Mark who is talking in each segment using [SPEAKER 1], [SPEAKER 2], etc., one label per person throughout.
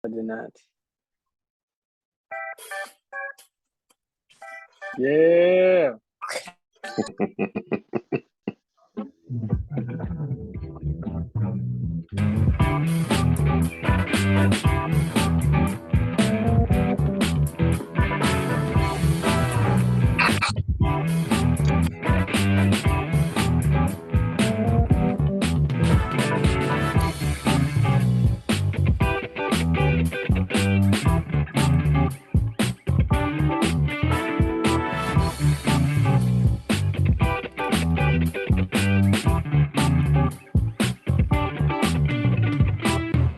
[SPEAKER 1] I did not. Yeah.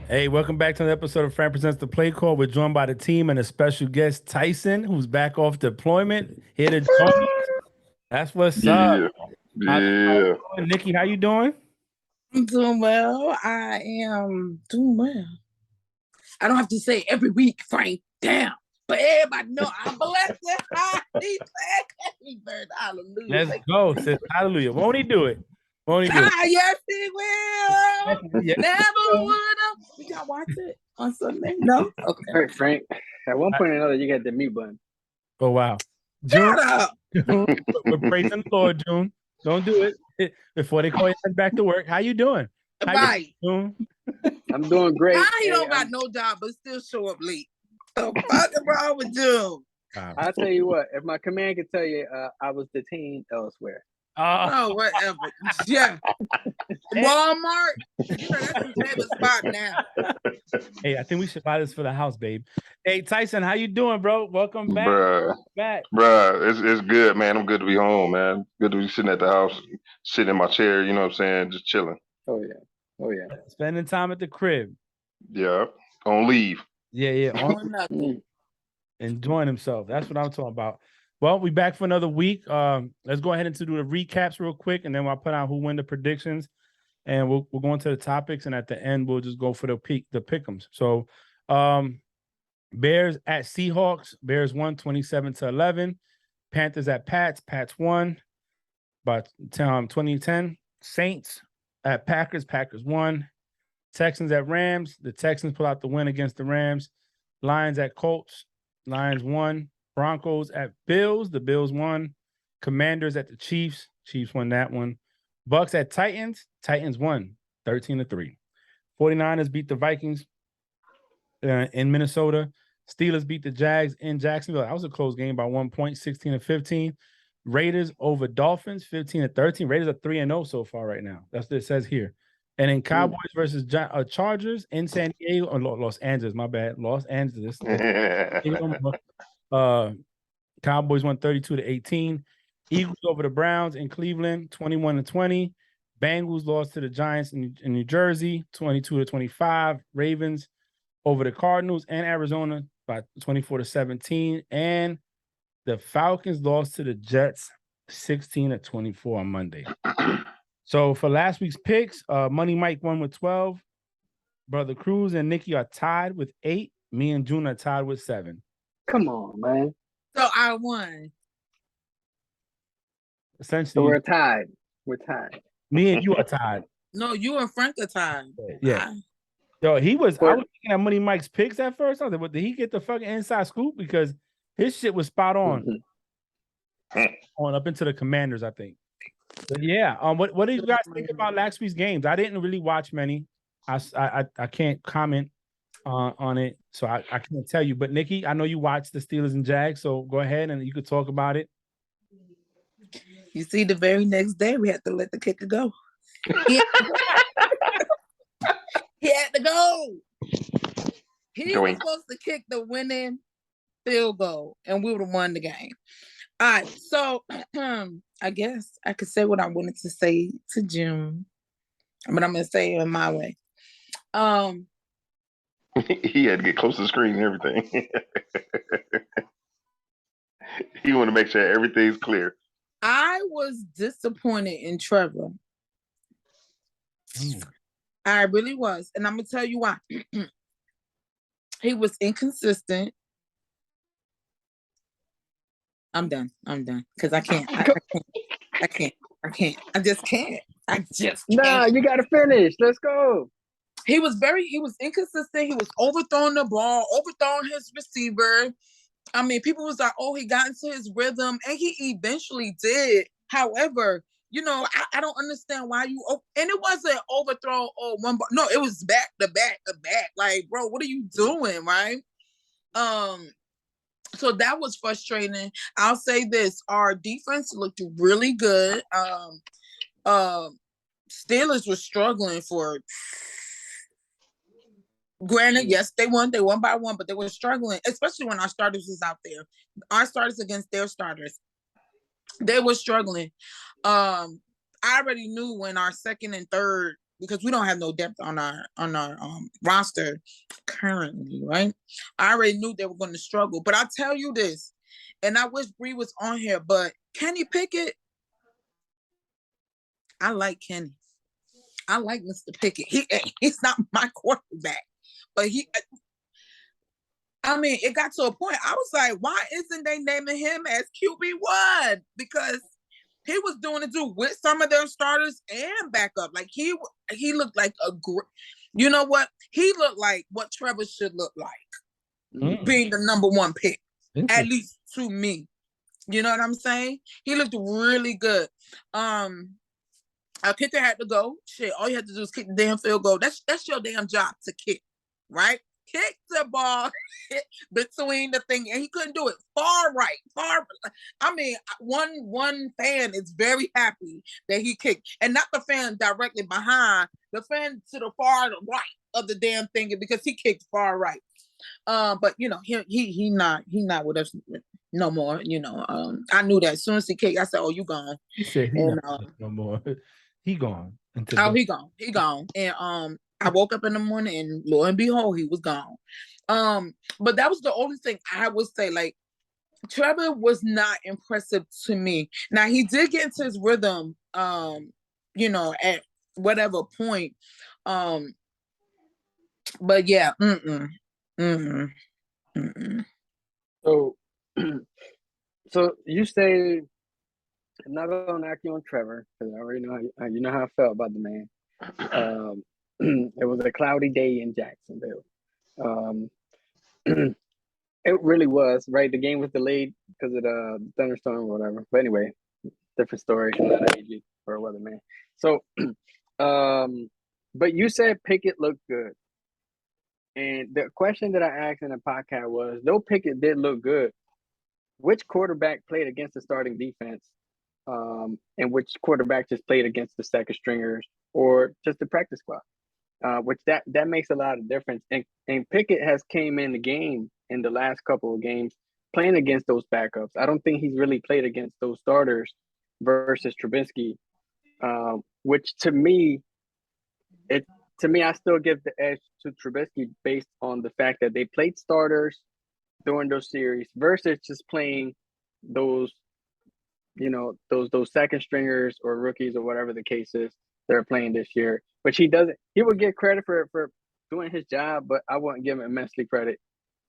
[SPEAKER 2] Hey, welcome back to another episode of Fran Presents the Play Call. We're joined by the team and a special guest, Tyson, who's back off deployment, here to join us. That's what's up.
[SPEAKER 3] Yeah.
[SPEAKER 2] Nikki, how you doing?
[SPEAKER 4] I'm doing well. I am doing well. I don't have to say every week, Frank. Damn. But everybody know I'm blessed and highly favored. Hallelujah.
[SPEAKER 2] Let's go. Says hallelujah. Won't he do it? Won't he do it?
[SPEAKER 4] Yes, he will.
[SPEAKER 2] Yeah.
[SPEAKER 4] Never would have. You got to watch it on Sunday? No? Okay.
[SPEAKER 1] All right, Frank. At one point or another, you got the mute button.
[SPEAKER 2] Oh, wow. June,
[SPEAKER 4] Shut up.
[SPEAKER 2] we're praising the Lord, June. Don't do it before they call you back to work. How you doing? How
[SPEAKER 4] Right.
[SPEAKER 2] you doing?
[SPEAKER 1] I'm doing great.
[SPEAKER 4] Now he don't got no job, but still show up late. The fuck is wrong with you?
[SPEAKER 1] I'll tell you what. If my command could tell you, I was detained elsewhere.
[SPEAKER 4] Oh, whatever. Yeah. Walmart. You know, that's your favorite spot now.
[SPEAKER 2] Hey, I think we should buy this for the house, babe. Hey, Tyson, how you doing, bro? Welcome back.
[SPEAKER 3] Bruh, it's good, man. I'm good to be home, man. Good to be sitting at the house, sitting in my chair, you know what I'm saying? Just chilling.
[SPEAKER 1] Oh, yeah.
[SPEAKER 2] Spending time at the crib.
[SPEAKER 3] Yeah. On leave.
[SPEAKER 2] Yeah.
[SPEAKER 4] On nothing.
[SPEAKER 2] Enjoying himself. That's what I'm talking about. Well, we back for another week. Let's go ahead and do the recaps real quick, and then I'll put out who win the predictions, and we'll go into the topics, and at the end we'll just go for the pick'ems. So, Bears at Seahawks. Bears won 27-11. Panthers at Pats. Pats won by 2010. Saints at Packers. Packers won. Texans at Rams. The Texans pull out the win against the Rams. Lions at Colts. Lions won. Broncos at Bills. The Bills won. Commanders at the Chiefs. Chiefs won that one. Bucks at Titans. Titans won 13-3. 49ers beat the Vikings in Minnesota. Steelers beat the Jags in Jacksonville. That was a close game by 1 point, 16-15. Raiders over Dolphins, 15-13. Raiders are 3-0 so far right now. That's what it says here. And then Cowboys versus Chargers in San Diego, or Los Angeles, my bad. Los Angeles. Cowboys won 32-18. Eagles over the Browns in Cleveland, 21-20. Bengals lost to the Giants in New Jersey, 22-25. Ravens over the Cardinals and Arizona by 24-17. And the Falcons lost to the Jets 16-24 on Monday. So for last week's picks, Money Mike won with 12. Brother Cruz and Nikki are tied with 8. Me and June are tied with 7.
[SPEAKER 1] Come on, man.
[SPEAKER 4] So I won.
[SPEAKER 2] Essentially,
[SPEAKER 1] So we're tied.
[SPEAKER 2] me and you are tied.
[SPEAKER 4] No, you and Frank are tied.
[SPEAKER 2] Yeah. Yo, I was looking at Money Mike's picks at first. I was like, what, did he get the fucking inside scoop? Because his shit was spot on. On up into the Commanders, I think. But yeah. What did you guys think about last week's games? I didn't really watch many. I can't comment on it, so I can't tell you. But Nikki, I know you watched the Steelers and Jags, so go ahead and you could talk about it.
[SPEAKER 4] You see, the very next day we had to let the kicker go. He had to go. He was supposed to kick the winning field goal, and we would have won the game. All right, so I guess I could say what I wanted to say to June, but I'm going to say it in my way.
[SPEAKER 3] He had to get close to the screen and everything. He want to make sure everything's clear.
[SPEAKER 4] I was disappointed in Trevor. I really was. And I'm going to tell you why. He was inconsistent. I'm done. Because I can't. I just can't.
[SPEAKER 1] Nah, you got to finish. Let's go.
[SPEAKER 4] he was inconsistent. He was overthrowing the ball, overthrowing his receiver. I mean, people was like, oh, he got into his rhythm, and he eventually did. However, I don't understand why and it wasn't overthrow or one ball. No, it was back to back to back. Like, bro, what are you doing, right? So that was frustrating. I'll say this: our defense looked really good. Steelers were struggling for. Granted, yes, they won by one, but they were struggling, especially when our starters was out there. Our starters against their starters, they were struggling. I already knew when our second and third, because we don't have no depth on our roster currently, right? I already knew they were going to struggle. But I'll tell you this, and I wish Bree was on here, but Kenny Pickett, I like Kenny. I like Mr. Pickett. He's not my quarterback. But it got to a point. I was like, why isn't they naming him as QB1? Because he was doing it too with some of their starters and backup. Like he looked like you know what? He looked like what Trevor should look like, being the number one pick, at least to me. You know what I'm saying? He looked really good. Our kicker had to go. Shit, all you had to do is kick the damn field goal. That's your damn job to kick, right? Kick the ball between the thing, and he couldn't do it. Far right. I mean, one fan is very happy that he kicked, and not the fan directly behind, the fan to the far right of the damn thing, because he kicked far right. But he not with us no more. I knew that as soon as he kicked, I said, "Oh, you gone."
[SPEAKER 2] He said he not no more. He gone.
[SPEAKER 4] He gone. And I woke up in the morning and lo and behold, he was gone. But that was the only thing I would say. Like, Trevor was not impressive to me. Now, he did get into his rhythm, at whatever point. But yeah,
[SPEAKER 1] So you say, I'm not gonna knock you on Trevor, because I already know how I felt about the man. It was a cloudy day in Jacksonville. It really was, right? The game was delayed because of the thunderstorm or whatever. But anyway, different story. I'm not an AG or a weatherman. So, but you said Pickett looked good. And the question that I asked in the podcast was, though Pickett did look good, which quarterback played against the starting defense? And which quarterback just played against the second stringers or just the practice squad? Which that makes a lot of difference. And Pickett has came in the game in the last couple of games playing against those backups. I don't think he's really played against those starters versus Trubisky, which to me, I still give the edge to Trubisky based on the fact that they played starters during those series versus just playing those second stringers or rookies or whatever the case is they're playing this year. Which he doesn't. He would get credit for doing his job, but I wouldn't give him immensely credit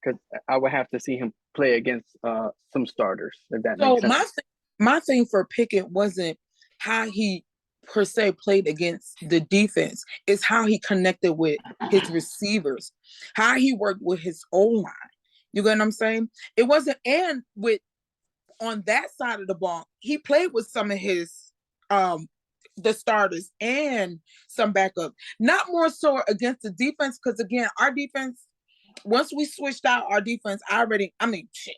[SPEAKER 1] because I would have to see him play against some starters, if that makes sense.
[SPEAKER 4] My thing for Pickett wasn't how he per se played against the defense. It's how he connected with his receivers, how he worked with his O-line. You get what I'm saying? It wasn't, and with on that side of the ball, he played with some of his the starters and some backup. Not more so against the defense, because again, our defense, once we switched out our defense,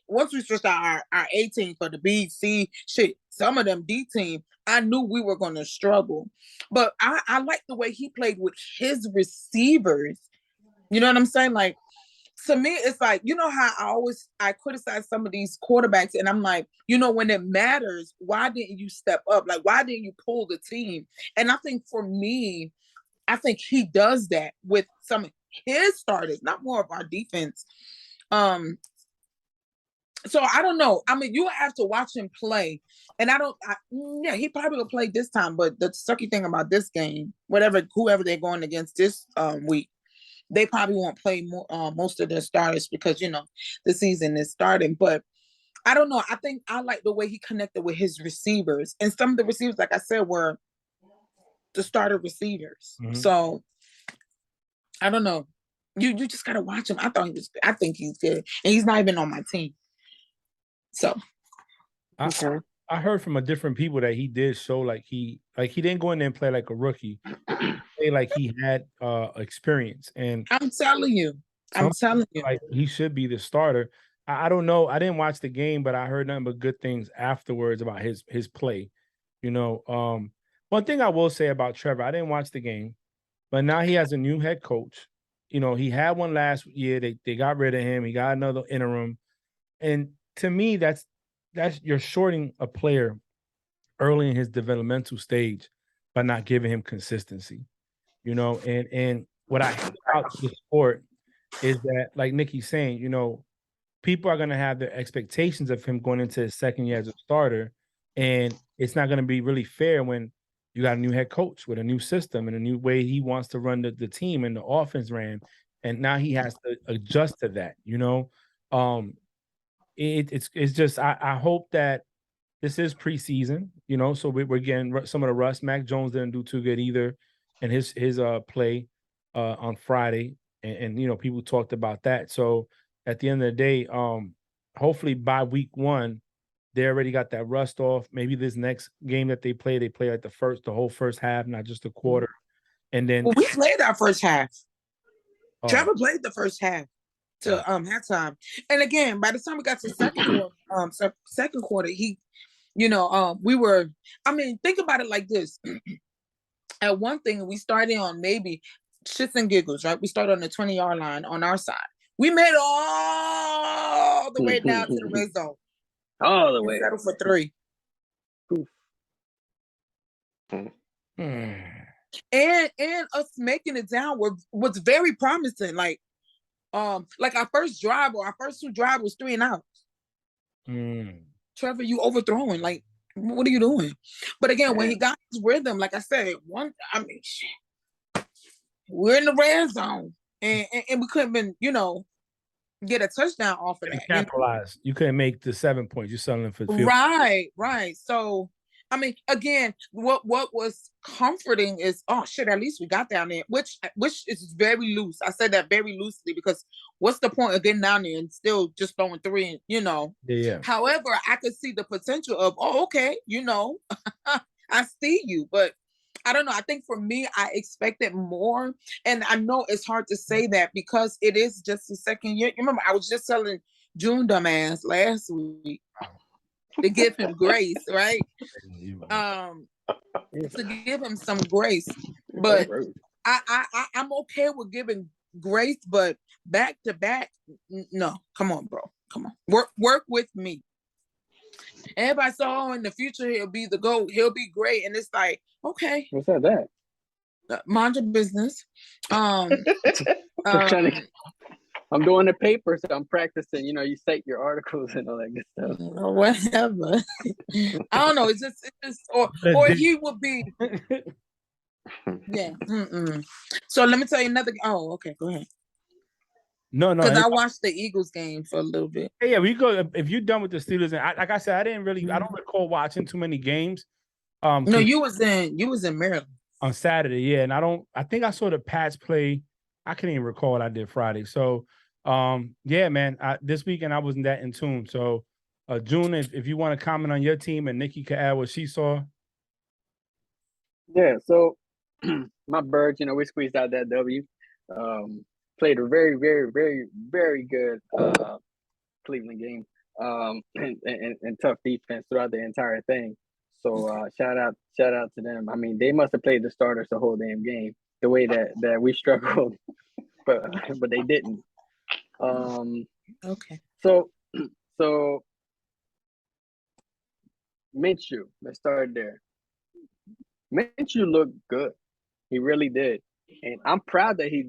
[SPEAKER 4] once we switched out our A team for the B, C, some of them D team, I knew we were going to struggle. But I like the way he played with his receivers. You know what I'm saying? Like, to me, it's like, you know how I criticize some of these quarterbacks, and I'm like, when it matters, why didn't you step up? Like, why didn't you pull the team? And I think for me, I think he does that with some of his starters, not more of our defense. So I don't know. I mean, you have to watch him play. And he probably will play this time, but the sucky thing about this game, whoever they're going against this week, they probably won't play most of their starters because, the season is starting. But I don't know. I think I like the way he connected with his receivers. And some of the receivers, like I said, were the starter receivers. Mm-hmm. So I don't know. You just gotta watch him. I think he's good, and he's not even on my team. So,
[SPEAKER 1] Okay.
[SPEAKER 2] I heard from a different people that he did show like he didn't go in there and play like a rookie. Play like he had experience, and
[SPEAKER 4] I'm telling you,
[SPEAKER 2] like he should be the starter. I don't know. I didn't watch the game, but I heard nothing but good things afterwards about his play. You know, one thing I will say about Trevor, I didn't watch the game, but now he has a new head coach. You know, he had one last year. They got rid of him. He got another interim. And to me, that's you're shorting a player early in his developmental stage by not giving him consistency. You know, and what I hate about the sport is that, like Nikki's saying, you know, people are gonna have their expectations of him going into his second year as a starter, and it's not gonna be really fair when you got a new head coach with a new system and a new way he wants to run the team and the offense ran, and now he has to adjust to that. You know, um, it's just I hope that this is preseason. You know, so we're getting some of the rust. Mac Jones didn't do too good either, in his play on Friday, and you know people talked about that. So at the end of the day, hopefully by week 1, they already got that rust off. Maybe this next game that they play like the whole first half, not just a quarter. And then
[SPEAKER 4] we played our first half. Trevor played the first half to halftime. And again, by the time we got to second quarter, he, you know, we were. I mean, think about it like this. At one thing, we started on maybe shits and giggles, right? We started on the 20-yard line on our side. We made it all the way down to the red zone.
[SPEAKER 1] All the way.
[SPEAKER 4] Settled for 3. And us making it down was very promising. Like our first drive or our first 2 drives was 3 and outs. Trevor, you overthrowing. Like, what are you doing? But again, when he got his rhythm, like I said, we're in the red zone, and we couldn't been, you know, get a touchdown off of that.
[SPEAKER 2] Capitalize. You couldn't make the 7 points. You're selling for field.
[SPEAKER 4] Right. So, I mean, again, what was comforting is, oh shit, at least we got down there, which is very loose. I said that very loosely because what's the point of getting down there and still just throwing 3 and, you know.
[SPEAKER 2] Yeah.
[SPEAKER 4] However, I could see the potential of, oh, okay, you know, I see you, but I don't know. I think for me, I expected more. And I know it's hard to say that because it is just the second year. You remember, I was just telling June dumbass last week to give him grace, right? To give him some grace. But I'm okay with giving grace, but back to back, no. Come on, bro. Come on. Work with me. Everybody saw in the future he'll be the GOAT. He'll be great. And it's like, okay.
[SPEAKER 1] What's that?
[SPEAKER 4] Mind your business.
[SPEAKER 1] I'm doing the paper, so I'm practicing. You know, you cite your articles and all that good stuff.
[SPEAKER 4] Whatever. I don't know. It's just, or he would be. Yeah. So let me tell you another. Oh, okay. Go ahead.
[SPEAKER 2] No.
[SPEAKER 4] Because I watched the Eagles game for a little bit.
[SPEAKER 2] Yeah, we go. If you're done with the Steelers, and like I said, I don't recall watching too many games.
[SPEAKER 4] No, you was in Maryland
[SPEAKER 2] on Saturday. Yeah, and I think I saw the Pats play. I can't even recall what I did Friday. So, yeah, man, this weekend I wasn't that in tune. So, June, if you want to comment on your team, and Nikki could add what she saw.
[SPEAKER 1] Yeah. So, my Birds, you know, we squeezed out that W. Played a very, very, very, very good Cleveland game, and tough defense throughout the entire thing. So shout out to them. I mean, they must have played the starters the whole damn game, the way that we struggled, but they didn't.
[SPEAKER 4] Okay.
[SPEAKER 1] So Minshew, let's start there. Minshew looked good. He really did. And I'm proud that he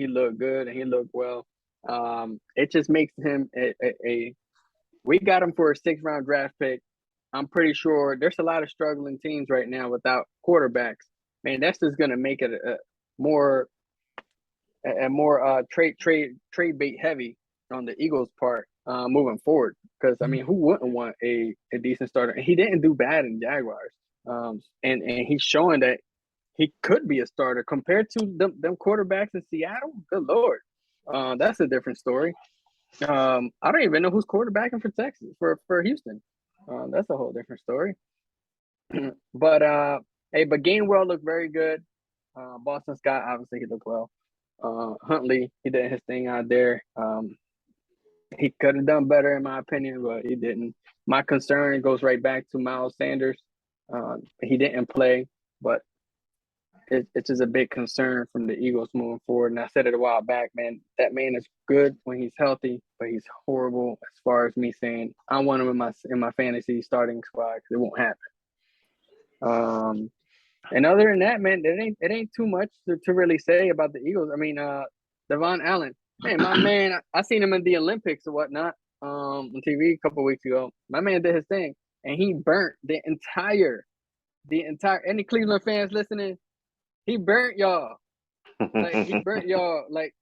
[SPEAKER 1] looked good and he looked well. It just makes him we got him for a 6th-round draft pick. I'm pretty sure there's a lot of struggling teams right now without quarterbacks. Man, that's just gonna make it a more trade bait heavy on the Eagles' part moving forward. Because I mean, who wouldn't want a decent starter? And he didn't do bad in Jaguars. And he's showing that he could be a starter compared to them quarterbacks in Seattle. Good Lord. That's a different story. I don't even know who's quarterbacking for Texas, for Houston. That's a whole different story. But Gainwell looked very good. Boston Scott, obviously, he looked well. Huntley, he did his thing out there. He could have done better, in my opinion, but he didn't. My concern goes right back to Miles Sanders. He didn't play, but it's just a big concern from the Eagles moving forward. And I said it a while back, man, that man is good when he's healthy, but he's horrible as far as me saying I want him in my fantasy starting squad because it won't happen. And other than that, man, it ain't too much to really say about the Eagles. I mean, Devon Allen, hey, my man, I seen him in the Olympics or whatnot on TV a couple of weeks ago. My man did his thing, and he burnt the entire. Any Cleveland fans listening, he burnt y'all. He burnt y'all. Like,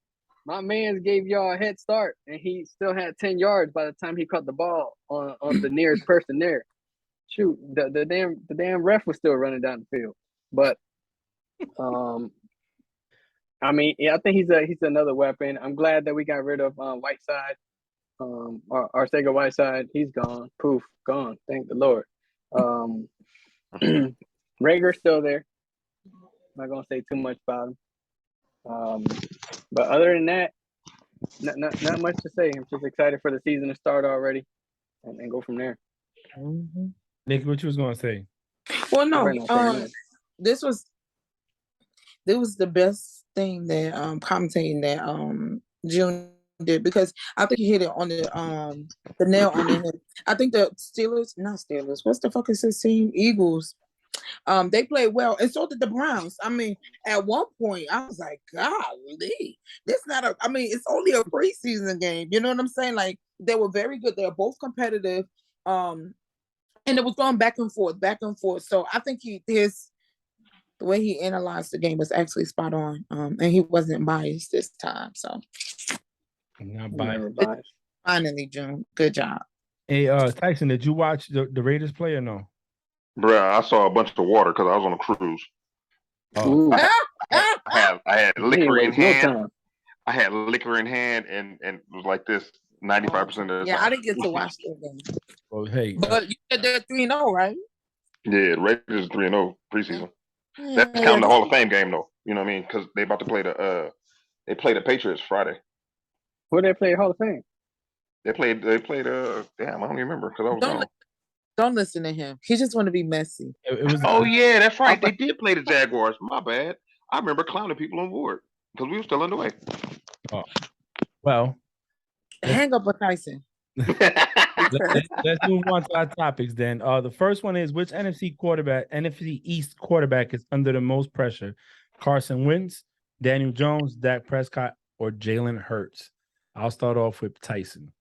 [SPEAKER 1] my man gave y'all a head start, and he still had 10 yards by the time he caught the ball on the nearest person there. Shoot, the damn ref was still running down the field. But I mean, yeah, I think he's another weapon. I'm glad that we got rid of Whiteside, Arcega Whiteside. He's gone. Poof, gone. Thank the Lord. Rager's still there. I'm not gonna say too much about him. But other than that, not much to say. I'm just excited for the season to start already, and go from there.
[SPEAKER 2] Mm-hmm. Nick, what you was gonna say?
[SPEAKER 4] Well, no. This was the best thing that commentating that June did, because I think he hit it on the nail on the head. I think the not Steelers. What's the fuck is this team? Eagles. They played well, and so did the Browns. I mean, at one point, I was like, golly, it's only a preseason game. You know what I'm saying? Like, they were very good. They were both competitive. And it was going back and forth. So I think the way he analyzed the game was actually spot on. And he wasn't biased this time. So
[SPEAKER 2] not biased.
[SPEAKER 4] Finally, June. Good job.
[SPEAKER 2] Hey, Tyson, did you watch the Raiders play or no?
[SPEAKER 3] Bruh, I saw a bunch of water because I was on a cruise.
[SPEAKER 2] Oh.
[SPEAKER 3] I had liquor in hand. I had liquor in hand, and it was like this 95% of the time.
[SPEAKER 4] Yeah, I didn't get to watch the game.
[SPEAKER 2] Well, hey,
[SPEAKER 4] but you said they're 3-0, right?
[SPEAKER 3] Yeah, the Raiders 3-0 preseason. That's counting the Hall of Fame game, though. You know what I mean? Because they about to play the Patriots Friday.
[SPEAKER 1] Who they play Hall of Fame?
[SPEAKER 3] They played. Damn, I don't even remember because I was gone.
[SPEAKER 4] Don't listen to him. He just want to be messy.
[SPEAKER 3] It was. Oh yeah, that's right. They did play the Jaguars. My bad. I remember clowning people on board because we were still underway.
[SPEAKER 2] Oh, well.
[SPEAKER 4] Hang up with Tyson.
[SPEAKER 2] Let's move on to our topics then. The first one is, which NFC East quarterback is under the most pressure? Carson Wentz, Daniel Jones, Dak Prescott, or Jalen Hurts? I'll start off with Tyson.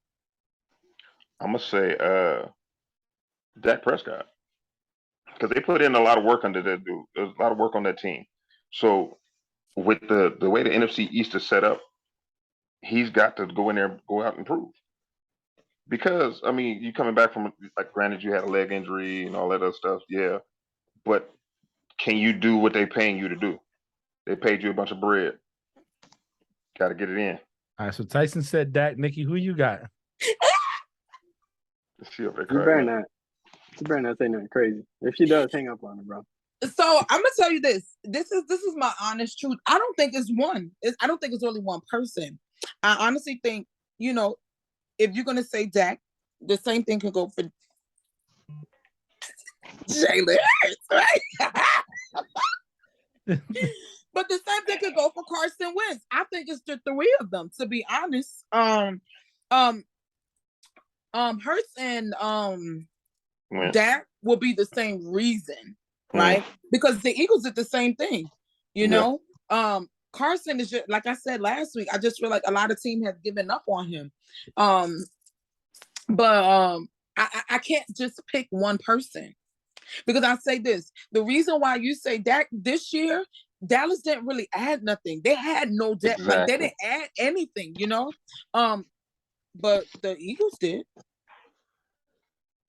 [SPEAKER 3] I'm gonna say Dak Prescott, because they put in a lot of work under that dude. There's a lot of work on that team. So with the way the NFC East is set up, he's got to go in there, go out and prove. Because I mean, you coming back from, like, granted you had a leg injury and all that other stuff, yeah, but can you do what they paying you to do? They paid you a bunch of bread. Got to get it in.
[SPEAKER 2] All right, so Tyson said Dak. Nikki, who you got?
[SPEAKER 1] You better not say nothing crazy. If she does, hang up on her, bro.
[SPEAKER 4] So I'm gonna tell you this. This is my honest truth. I don't think it's one. I don't think it's only one person. I honestly think, if you're gonna say Dak, the same thing can go for Jalen Hurts, right? But the same thing could go for Carson Wentz. I think it's the three of them, to be honest. Hurts and Dak will be the same reason, right? Because the Eagles did the same thing, you know. Carson is just, like I said last week, I just feel like a lot of teams have given up on him. But I can't just pick one person, because I say this: the reason why you say Dak this year, Dallas didn't really add nothing. They had no depth. Exactly. Like, they didn't add anything, but the Eagles did.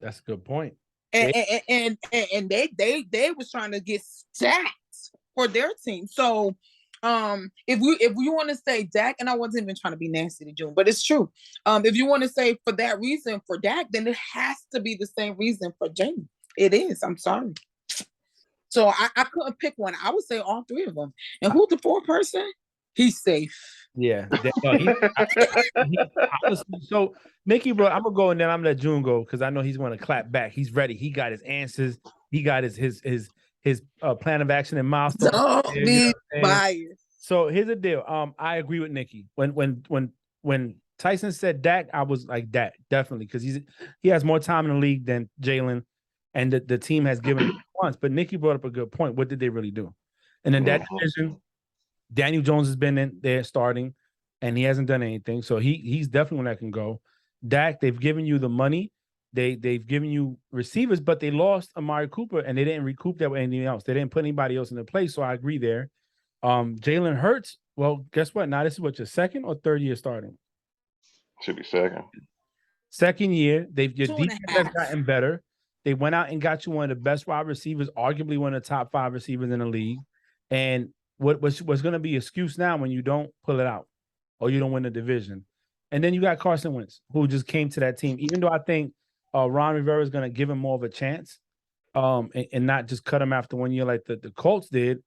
[SPEAKER 2] That's a good point.
[SPEAKER 4] And they was trying to get stacked. for their team. So if you want to say Dak, and I wasn't even trying to be nasty to June, but it's true. If you want to say for that reason for Dak, then it has to be the same reason for Jalen. It is. I'm sorry. So I couldn't pick one. I would say all three of them. And who's the fourth person? He's safe.
[SPEAKER 2] Yeah. Honestly, so Nikki, bro, I'm gonna go and then I'm gonna let June go because I know he's gonna clap back. He's ready. He got his answers. He got his plan of action and milestones.
[SPEAKER 4] Don't be biased.
[SPEAKER 2] So here's the deal. I agree with Nikki. When Tyson said Dak, I was like Dak, definitely, because he has more time in the league than Jalen, and the team has given him once. But Nikki brought up a good point. What did they really do? And in that division, Daniel Jones has been in there starting, and he hasn't done anything. So he's definitely one that can go. Dak, they've given you the money. They've given you receivers, but they lost Amari Cooper, and they didn't recoup that with anything else. They didn't put anybody else in the place. So I agree there. Jalen Hurts, well, guess what? Now this is what, your second or third year starting?
[SPEAKER 3] Should be second.
[SPEAKER 2] Second year. Your defense has gotten better. They went out and got you one of the best wide receivers, arguably one of the top 5 receivers in the league. And what's going to be an excuse now when you don't pull it out or you don't win the division? And then you got Carson Wentz, who just came to that team. Even though I think Ron Rivera is going to give him more of a chance, and not just cut him after 1 year like the Colts did.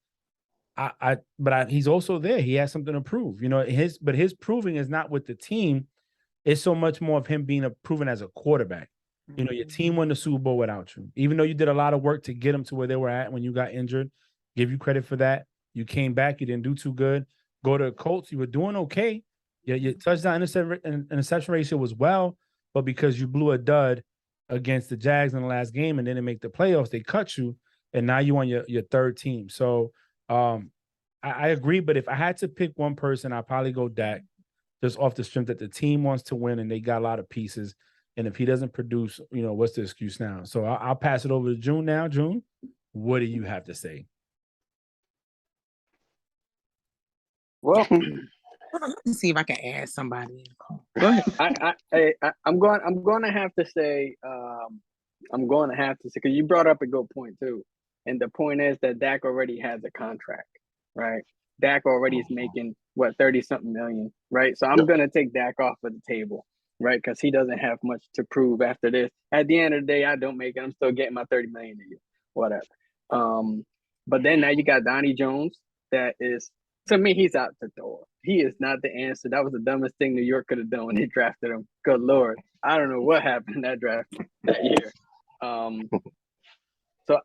[SPEAKER 2] But he's also there. He has something to prove. You know, his proving is not with the team. It's so much more of him being proven as a quarterback. You know, your team won the Super Bowl without you. Even though you did a lot of work to get them to where they were at when you got injured, give you credit for that. You came back, you didn't do too good. Go to the Colts, you were doing okay. Your touchdown interception ratio was well, but because you blew a dud against the Jags in the last game and didn't make the playoffs, they cut you, and now you on your third team. So I agree, but if I had to pick one person, I'd probably go Dak, just off the strength that the team wants to win and they got a lot of pieces. And if he doesn't produce, you know, what's the excuse now? So I'll pass it over to June now. June, what do you have to say?
[SPEAKER 1] Well,
[SPEAKER 4] let me see if I can add somebody in the call. Go ahead.
[SPEAKER 1] I'm going to have to say, because you brought up a good point too. And the point is that Dak already has a contract, right? Dak already is making, 30-something million, right? So I'm going to take Dak off of the table, right? Because he doesn't have much to prove after this. At the end of the day, I don't make it. I'm still getting my $30 million a year, whatever. But then now you got Donnie Jones. That is, to me, he's out the door. He is not the answer. That was the dumbest thing New York could have done when they drafted him. Good Lord. I don't know what happened in that draft that year. So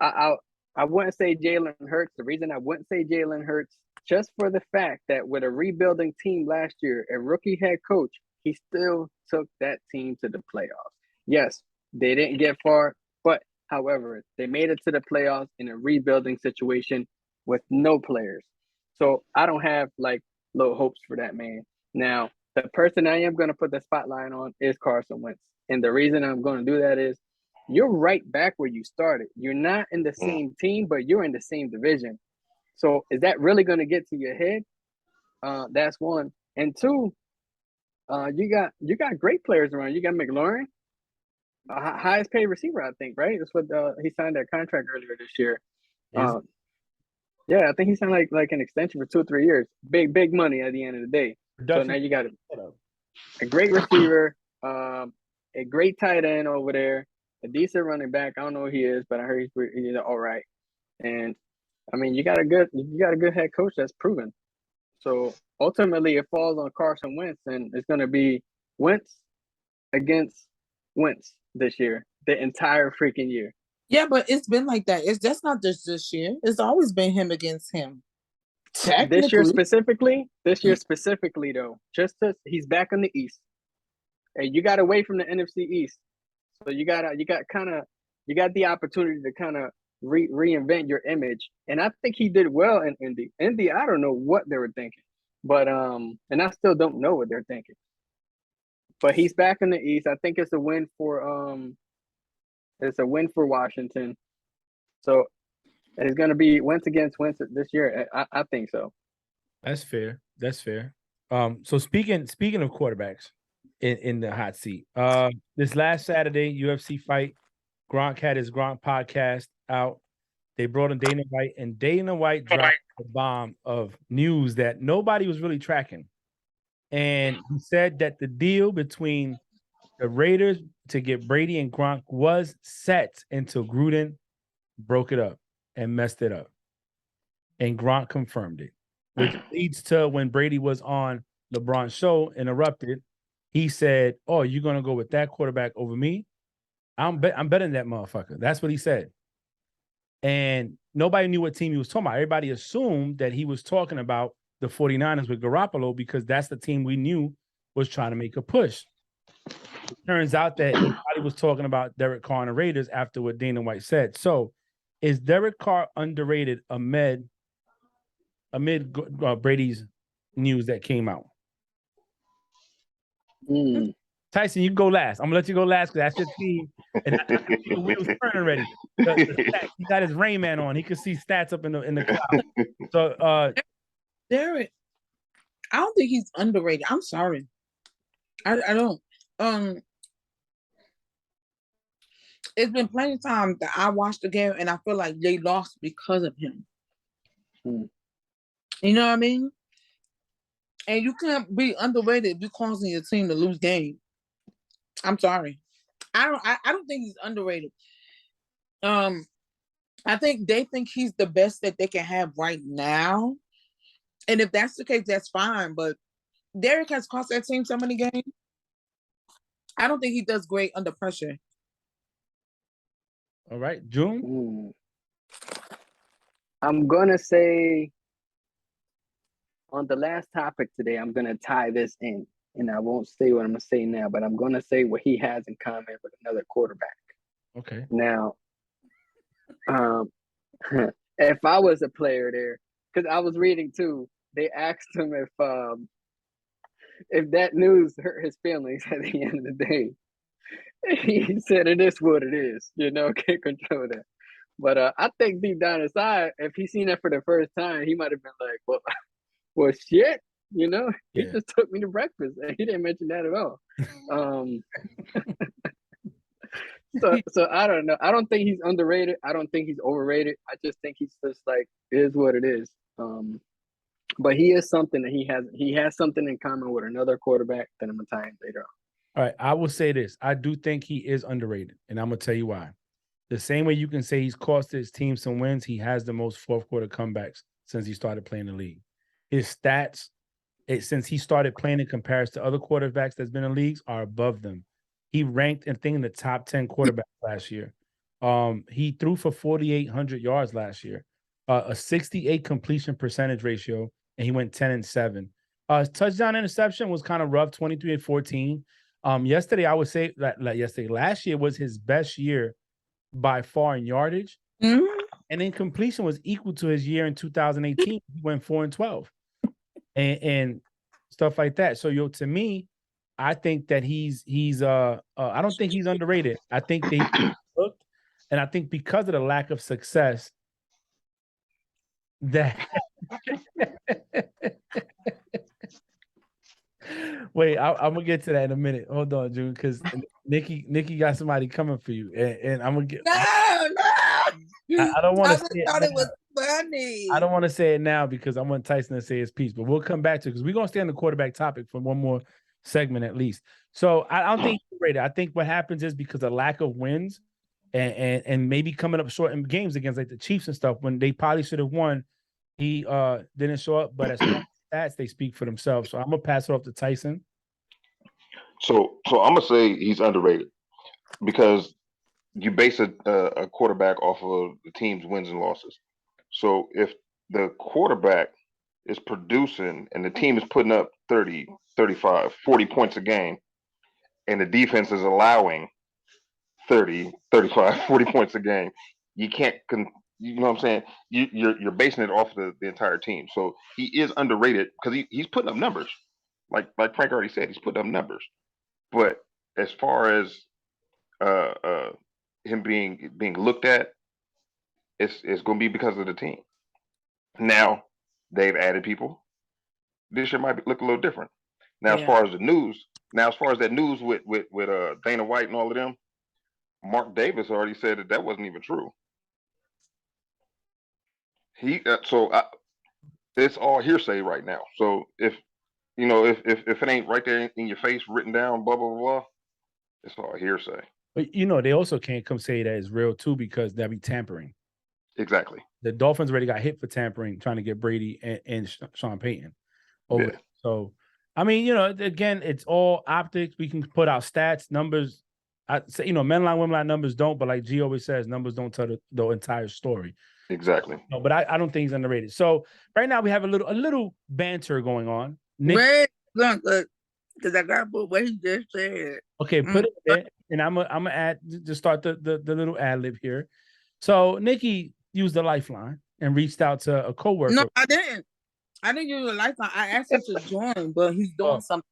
[SPEAKER 1] I wouldn't say Jalen Hurts. The reason I wouldn't say Jalen Hurts, just for the fact that with a rebuilding team last year, a rookie head coach, he still took that team to the playoffs. Yes, they didn't get far, but however, they made it to the playoffs in a rebuilding situation with no players. So I don't have low hopes for that man. Now, the person I am going to put the spotlight on is Carson Wentz. And the reason I'm going to do that is you're right back where you started. You're not in the same team, but you're in the same division. So is that really going to get to your head? That's one. And two, you got great players around. You got McLaurin, highest paid receiver, I think, right? That's what he signed that contract earlier this year. Yeah, I think he signed like an extension for 2 or 3 years. Big money at the end of the day. So now you got a great receiver, a great tight end over there, a decent running back. I don't know who he is, but I heard he's all right. And I mean, you got a good head coach that's proven. So ultimately, it falls on Carson Wentz, and it's going to be Wentz against Wentz this year, the entire freaking year.
[SPEAKER 4] Yeah, but it's been like that. That's not just this year. It's always been him against him.
[SPEAKER 1] This year specifically, though, he's back in the East, and you got away from the NFC East, so you got the opportunity to kind of reinvent your image, and I think he did well in Indy. Indy, I don't know what they were thinking, but and I still don't know what they're thinking. But he's back in the East. I think it's a win for Washington. So it's going to be Wentz against Wentz this year. I think so.
[SPEAKER 2] That's fair. So speaking of quarterbacks in the hot seat, this last Saturday UFC fight, Gronk had his Gronk podcast out. They brought in Dana White, and Dana White dropped a bomb of news that nobody was really tracking. And he said that the deal between the Raiders to get Brady and Gronk was set until Gruden broke it up and messed it up. And Gronk confirmed it, which leads to when Brady was on LeBron's show, interrupted, he said, "Oh, you're going to go with that quarterback over me? I'm better than that motherfucker." That's what he said. And nobody knew what team he was talking about. Everybody assumed that he was talking about the 49ers with Garoppolo because that's the team we knew was trying to make a push. It turns out that he probably was talking about Derek Carr and the Raiders after what Dana White said. So is Derek Carr underrated amid Brady's news that came out? Tyson, you go last. I'm gonna let you go last because that's your team. And the wheels turn already. The stats, he got his Rain Man on. He could see stats up in the cloud. So
[SPEAKER 4] Derek, I don't think he's underrated. I'm sorry. I don't. It's been plenty of times that I watched the game and I feel like they lost because of him. You know what I mean? And you can't be underrated if you're causing your team to lose games. I'm sorry. I don't think he's underrated. I think they think he's the best that they can have right now. And if that's the case, that's fine. But Derek has cost that team so many games. I don't think he does great under pressure.
[SPEAKER 2] All right, June.
[SPEAKER 1] I'm gonna say on the last topic today, I'm gonna tie this in, and I won't say what I'm gonna say now, but I'm gonna say what he has in common with another quarterback.
[SPEAKER 2] Okay.
[SPEAKER 1] Now, if I was a player there, because I was reading too, they asked him if that news hurt his feelings at the end of the day. He said, "It is what it is. Can't control that." But I think deep down inside, if he seen that for the first time, he might have been like, "Well, shit." He just took me to breakfast, and he didn't mention that at all. So I don't know. I don't think he's underrated. I don't think he's overrated. I just think he's just like, it is what it is. But he is something that he has something in common with another quarterback that I'm gonna tie in later on.
[SPEAKER 2] All right, I will say this. I do think he is underrated, and I'm going to tell you why. The same way you can say he's cost his team some wins, he has the most fourth quarter comebacks since he started playing the league. His stats, since he started playing in comparison to other quarterbacks that's been in leagues, are above them. He ranked in the top 10 quarterbacks last year. He threw for 4,800 yards last year, a 68 completion percentage ratio, and he went 10-7. His touchdown interception was kind of rough, 23-14. Yesterday, I would say that last year was his best year by far in yardage. And then completion was equal to his year in 2018. He went 4-12 and stuff like that. So, to me, I think that he's I don't think he's underrated. I think they looked, and I think because of the lack of success that wait, I'm gonna get to that in a minute. Hold on, June, because Nikki got somebody coming for you, and I'm gonna get.
[SPEAKER 4] I
[SPEAKER 2] don't want to say
[SPEAKER 4] it. It was funny.
[SPEAKER 2] I don't want to say it now because I want Tyson to say his piece, but we'll come back to it because we're gonna stay on the quarterback topic for one more segment at least. So I don't think he's rated. I think what happens is because of lack of wins and maybe coming up short in games against like the Chiefs and stuff when they probably should have won, he didn't show up. But as far as stats, they speak for themselves. So I'm gonna pass it off to Tyson.
[SPEAKER 3] So I'm gonna say he's underrated because you base a quarterback off of the team's wins and losses. So if the quarterback is producing and the team is putting up 30, 35, 40 points a game, and the defense is allowing 30, 35, 40 points a game, you can't, you know what I'm saying? You're basing it off the entire team. So he is underrated because he's putting up numbers. Like Frank already said, he's putting up numbers. But as far as him being looked at, it's going to be because of the team. Now they've added people. This year might look a little different. Now, as far as the news, that news with Dana White and all of them, Mark Davis already said that wasn't even true. It's all hearsay right now. So if if it ain't right there in your face, written down, blah blah blah, blah, it's all hearsay.
[SPEAKER 2] But they also can't come say that it's real too because that'd be tampering.
[SPEAKER 3] Exactly.
[SPEAKER 2] The Dolphins already got hit for tampering, trying to get Brady and Sean Payton over.
[SPEAKER 3] Yeah.
[SPEAKER 2] So, I mean, again, it's all optics. We can put out stats, numbers. I say, men line, women line numbers don't, but like G always says, numbers don't tell the entire story.
[SPEAKER 3] Exactly.
[SPEAKER 2] No, but I don't think he's underrated. So right now we have a little banter going on.
[SPEAKER 4] Nick, because I got what he just said.
[SPEAKER 2] Okay, put it there, and I'm gonna add to start the little ad lib here. So Nikki used the lifeline and reached out to a coworker.
[SPEAKER 4] No, I didn't. I didn't use the lifeline. I asked him to join, but he's doing something.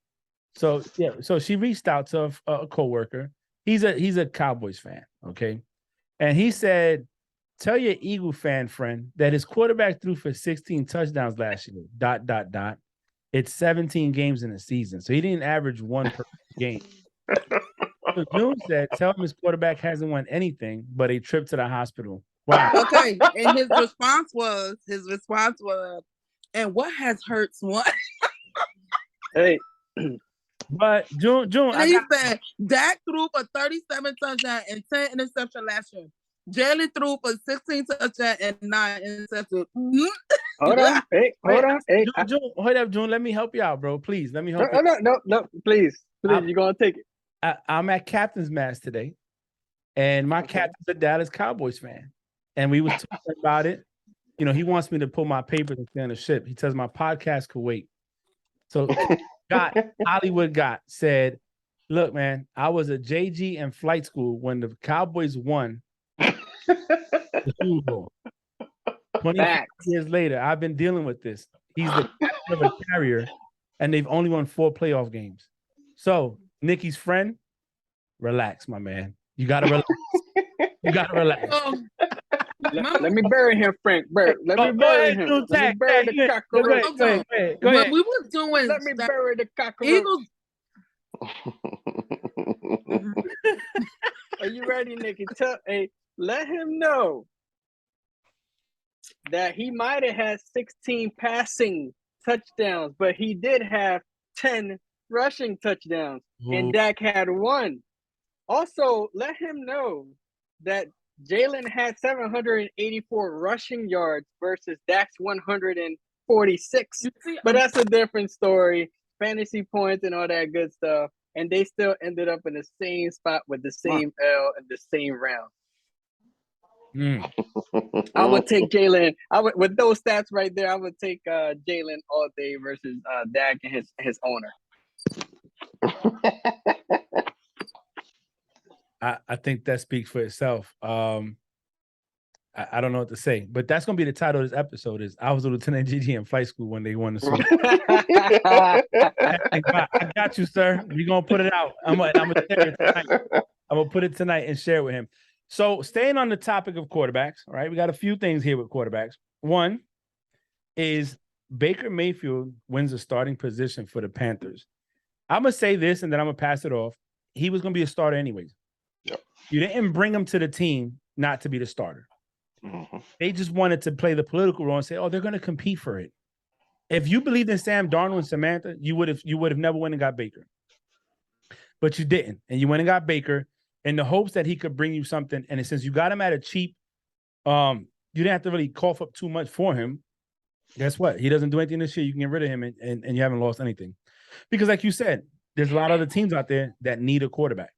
[SPEAKER 2] So yeah, so she reached out to a coworker. He's a Cowboys fan, okay, and he said, "Tell your Eagle fan friend that his quarterback threw for 16 touchdowns last year. ... It's 17 games in a season, so he didn't average one per game." So June said, "Tell him his quarterback hasn't won anything but a trip to the hospital." Wow.
[SPEAKER 4] Okay, and his response was, "And what has Hurts won?"
[SPEAKER 1] Hey,
[SPEAKER 2] but June,
[SPEAKER 4] and he said, "Dak threw for 37 touchdowns and 10 interceptions last year. Jalen threw for 16 touchdowns and 9 interceptions."
[SPEAKER 1] hold on. Hey, hold on. Hey,
[SPEAKER 2] June, hold up, June. Let me help you out, bro. Please, let me help you.
[SPEAKER 1] No, please. You're gonna take it.
[SPEAKER 2] I'm at Captain's Mass today, and my captain's a Dallas Cowboys fan, and we was talking about it. He wants me to pull my papers and stay on the ship. He says my podcast could wait. So Hollywood said, "Look, man, I was a JG in flight school when the Cowboys won the Super Bowl. 25 years later, I've been dealing with this. He's the captain of a carrier, and they've only won 4 playoff games. So, Nikki's friend, relax, my man. You gotta relax. You gotta relax."
[SPEAKER 1] Let me bury him, Frank. Let me bury him. Let me bury the cockroach.
[SPEAKER 2] Go ahead.
[SPEAKER 4] We was doing.
[SPEAKER 1] Let me bury the cockroach.
[SPEAKER 4] Eagles.
[SPEAKER 1] Are you ready, Nikki? Let him know that he might have had 16 passing touchdowns, but he did have 10 rushing touchdowns, and Dak had 1. Also, let him know that Jalen had 784 rushing yards versus Dak's 146. But that's a different story. Fantasy points and all that good stuff. And they still ended up in the same spot with the same L in the same round. I would take Jalen. With those stats right there, I would take Jalen all day versus Dak and his owner.
[SPEAKER 2] I think that speaks for itself. I don't know what to say, but that's gonna be the title of this episode. Is I was a Lieutenant GG in flight school when they won the Super Bowl. I got you, sir. We're gonna put it out. I'm gonna put it tonight and share it with him. So, staying on the topic of quarterbacks, all right, we got a few things here with quarterbacks. One is Baker Mayfield wins the starting position for the Panthers. I'm gonna say this, and then I'm gonna pass it off. He was gonna be a starter anyways.
[SPEAKER 3] Yep.
[SPEAKER 2] You didn't bring him to the team not to be the starter.
[SPEAKER 3] Mm-hmm.
[SPEAKER 2] They just wanted to play the political role and say, "Oh, they're going to compete for it." If you believed in Sam Darnold and Samantha, you would have never went and got Baker, but you didn't, and you went and got Baker in the hopes that he could bring you something. And since you got him at a cheap, you didn't have to really cough up too much for him. Guess what? He doesn't do anything this year. You can get rid of him, and you haven't lost anything, because like you said, there's a lot of other teams out there that need a quarterback,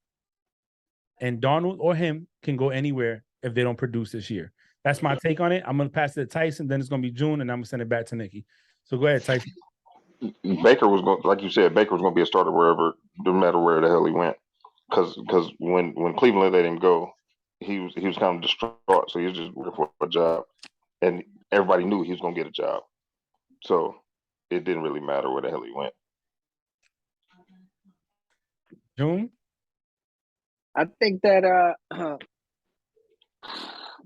[SPEAKER 2] and Darnold or him can go anywhere if they don't produce this year. That's my take on it. I'm going to pass it to Tyson. Then it's going to be June, and I'm going to send it back to Nikki. So go ahead, Tyson.
[SPEAKER 3] Baker was going, like you said, Baker was going to be a starter wherever, no matter where the hell he went. Because when Cleveland let him go, he was kind of distraught. So he was just looking for a job, and everybody knew he was going to get a job. So it didn't really matter where the hell he went.
[SPEAKER 2] June?
[SPEAKER 1] I think that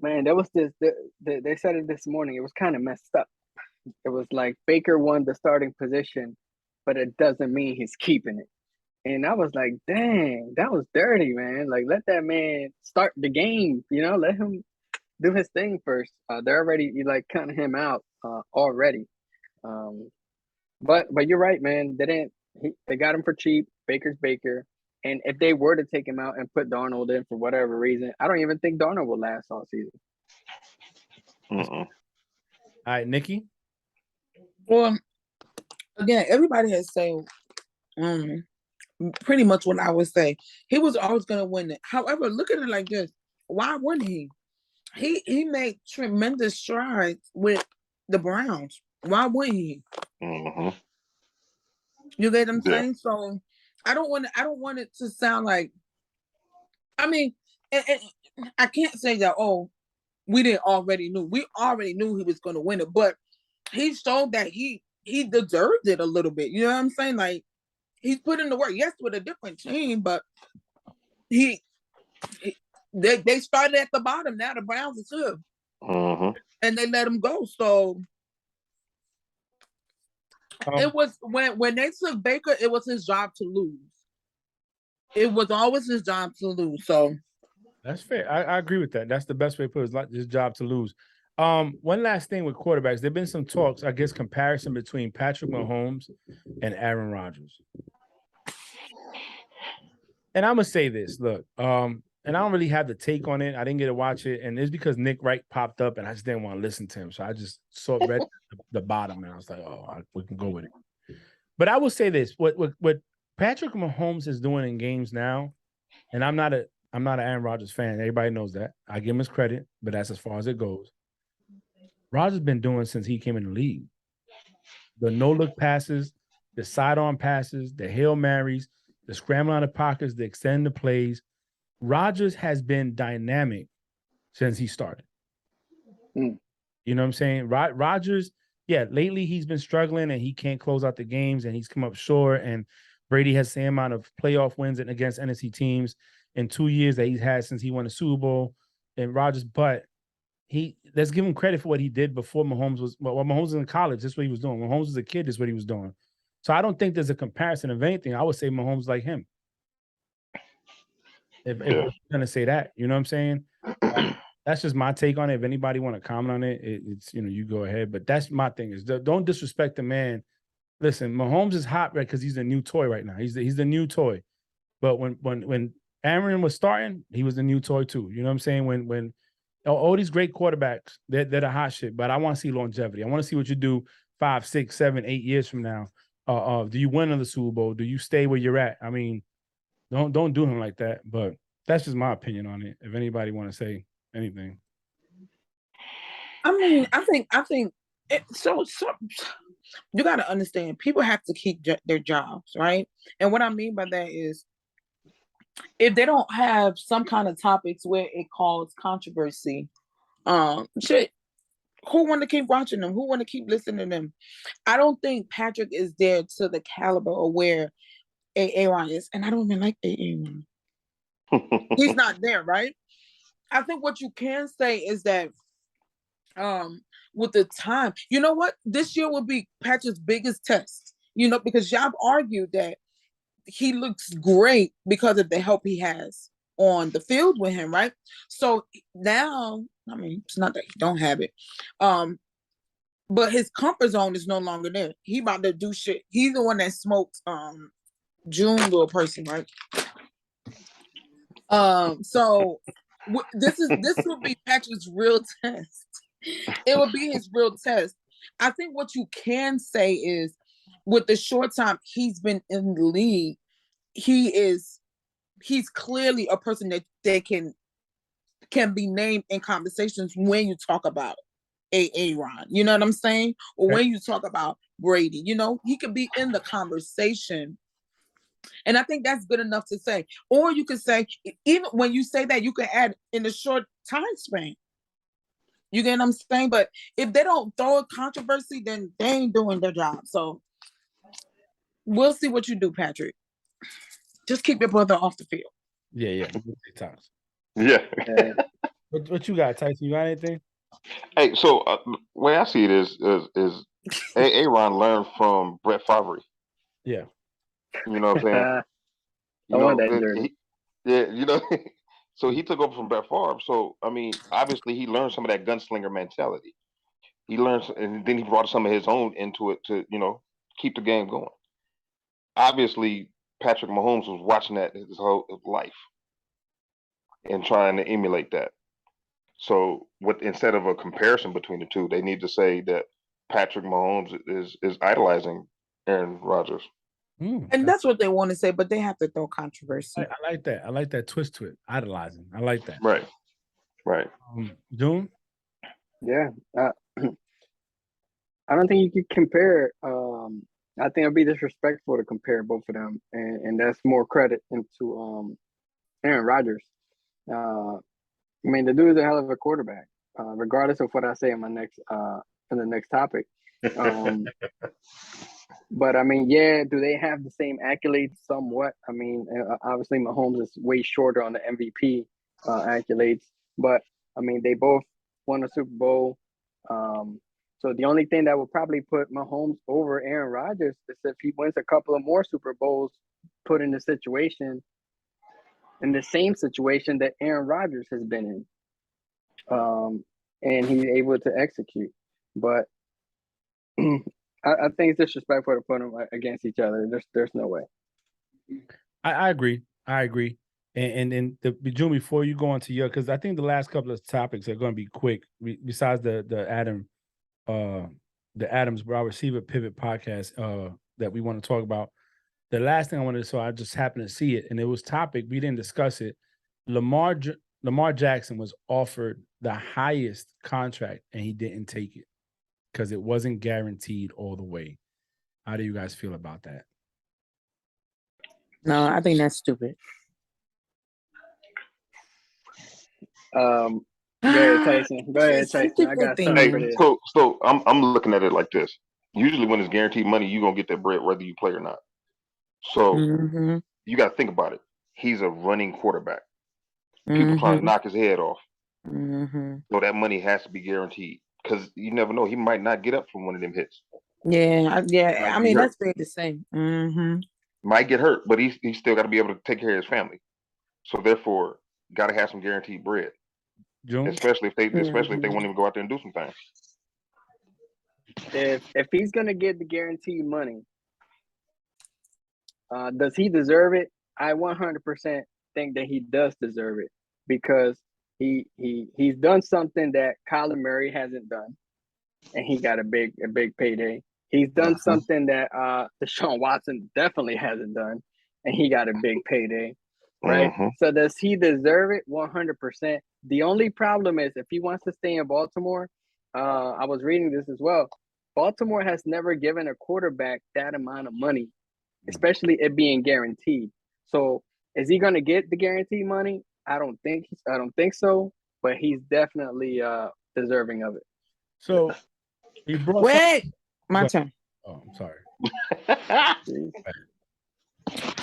[SPEAKER 1] man, there was this. They said it this morning. It was kind of messed up. It was like Baker won the starting position, but it doesn't mean he's keeping it. And I was like, dang, that was dirty, man. Like, let that man start the game. Let him do his thing first. They're already cutting him out already. But you're right, man. They got him for cheap. Baker's Baker. And if they were to take him out and put Darnold in for whatever reason, I don't even think Darnold will last all season.
[SPEAKER 3] Mm-mm.
[SPEAKER 2] All right, Nikki.
[SPEAKER 4] Well, again, everybody has said pretty much what I would say. He was always going to win it. However, look at it like this. Why wouldn't he? He made tremendous strides with the Browns. Why wouldn't he?
[SPEAKER 3] Mm-hmm.
[SPEAKER 4] You get what I'm
[SPEAKER 3] Yeah.
[SPEAKER 4] saying? So I don't want it to sound like, I mean, I can't say that, oh, we didn't already knew. We already knew he was going to win it, but he showed that he deserved it a little bit. You know what I'm saying? Like, he's put in the work. Yes, with a different team, but they started at the bottom. Now the Browns are too.
[SPEAKER 3] Mm-hmm.
[SPEAKER 4] And they let him go. So it was when they took Baker, it was his job to lose. It was always his job to lose. So
[SPEAKER 2] that's fair. I agree with that. That's the best way to put it. It's like his job to lose. One last thing with quarterbacks. There've been some talks, I guess, comparison between Patrick Mahomes and Aaron Rodgers. And I'm gonna say this, look, and I don't really have the take on it. I didn't get to watch it, and it's because Nick Wright popped up, and I just didn't want to listen to him. So I just read the bottom, and I was like, we can go with it. But I will say this: what Patrick Mahomes is doing in games now, and I'm not an Aaron Rodgers fan. Everybody knows that. I give him his credit, but that's as far as it goes. Rodgers been doing since he came in the league. The no-look passes, the sidearm passes, the Hail Marys, the scramble out of pockets, the extend the plays. Rodgers has been dynamic since he started. You know what I'm saying? Rodgers, yeah, lately he's been struggling and he can't close out the games and he's come up short. And Brady has the same amount of playoff wins against NFC teams in 2 years that he's had since he won the Super Bowl. And Rodgers, but let's give him credit for what he did before Mahomes was. Well, Mahomes was in college, that's what he was doing. When Mahomes was a kid, that's what he was doing. So I don't think there's a comparison of anything. I would say Mahomes like him. If I'm going to say that, you know what I'm saying? That's just my take on it. If anybody want to comment on it, it's, you go ahead. But that's my thing is don't disrespect the man. Listen, Mahomes is hot right because he's the new toy right now. He's the new toy. But when Aaron was starting, he was the new toy too. You know what I'm saying? When all these great quarterbacks, they're the hot shit. But I want to see longevity. I want to see what you do 5, 6, 7, 8 years from now. Do you win another Super Bowl? Do you stay where you're at? I mean, don't do him like that. But that's just my opinion on it. If anybody want to say anything,
[SPEAKER 4] I mean, I think so you got to understand, people have to keep their jobs, right? And what I mean by that is, if they don't have some kind of topics where it causes controversy, shit, who want to keep watching them? Who want to keep listening to them? I don't think Patrick is there to the caliber of where Aaron is, and I don't even like Aaron. He's not there, right? I think what you can say is that with the time, you know what? This year will be Patrick's biggest test, because y'all argued that he looks great because of the help he has on the field with him, right? So now, I mean, it's not that he don't have it, but his comfort zone is no longer there. He about to do shit. He's the one that smoked June little person, right? So this will be Patrick's real test. It will be his real test. I think what you can say is, with the short time he's been in the league, he's clearly a person that they can be named in conversations when you talk about Aaron. You know what I'm saying? Or when you talk about Brady, he could be in the conversation. And I think that's good enough to say. Or you could say, even when you say that, you can add in a short time span. You get what I'm saying? But if they don't throw a controversy, then they ain't doing their job. So we'll see what you do, Patrick. Just keep your brother off the field.
[SPEAKER 2] Yeah.
[SPEAKER 3] Yeah.
[SPEAKER 2] What you got, Tyson? You got anything?
[SPEAKER 3] Hey, so the way I see it is Aaron learned from Brett Favre.
[SPEAKER 2] Yeah.
[SPEAKER 3] You know what I'm saying?
[SPEAKER 1] I want that jersey.
[SPEAKER 3] So he took over from Brett Favre. So I mean, obviously he learned some of that gunslinger mentality. He learns, and then he brought some of his own into it to, keep the game going. Obviously, Patrick Mahomes was watching that his whole life and trying to emulate that. So, instead of a comparison between the two, they need to say that Patrick Mahomes is idolizing Aaron Rodgers.
[SPEAKER 4] And that's what they want to say, but they have to throw controversy.
[SPEAKER 2] I like that. I like that twist to it. Idolizing. I like that.
[SPEAKER 3] Right.
[SPEAKER 2] Doom?
[SPEAKER 1] Yeah. I don't think you could compare. I think it'd be disrespectful to compare both of them, and that's more credit into Aaron Rodgers. I mean, the dude is a hell of a quarterback, regardless of what I say in the next topic. But I mean, yeah, do they have the same accolades? Somewhat. I mean, obviously Mahomes is way shorter on the MVP accolades, but I mean, they both won a Super Bowl. So the only thing that would probably put Mahomes over Aaron Rodgers is if he wins a couple of more Super Bowls, put in the same situation that Aaron Rodgers has been in, and he's able to execute. But I think it's disrespectful to put them against each other. There's no way.
[SPEAKER 2] I agree. And June, before you go on to your, because I think the last couple of topics are going to be quick. Besides the Adams Wide Receiver Pivot podcast that we want to talk about. The last thing I wanted to, so I just happened to see it, and it was topic. We didn't discuss it. Lamar Jackson was offered the highest contract, and he didn't take it because it wasn't guaranteed all the way. How do you guys feel about that?
[SPEAKER 4] No, I think that's stupid.
[SPEAKER 1] Go ahead, Tyson. I got something for this.
[SPEAKER 3] So I'm looking at it like this. Usually when it's guaranteed money, you're going to get that bread whether you play or not. So you got to think about it. He's a running quarterback. People trying to knock his head off. So that money has to be guaranteed because you never know. He might not get up from one of them hits.
[SPEAKER 4] Yeah. I mean, that's fair to say.
[SPEAKER 3] Might get hurt, but he's still got to be able to take care of his family. So therefore, got to have some guaranteed bread. June? Especially if they want him to go out there and do some things.
[SPEAKER 1] If he's gonna get the guaranteed money, does he deserve it? I 100% think that he does deserve it because he's done something that Kyler Murray hasn't done, and he got a big payday. He's done something that Deshaun Watson definitely hasn't done, and he got a big payday. Right? So does he deserve it? 100%. The only problem is if he wants to stay in Baltimore, I was reading this as well. Baltimore has never given a quarterback that amount of money, especially it being guaranteed. So is he going to get the guaranteed money? I don't think so, but he's definitely deserving of it.
[SPEAKER 2] So he brought
[SPEAKER 4] my turn.
[SPEAKER 2] Oh, I'm sorry.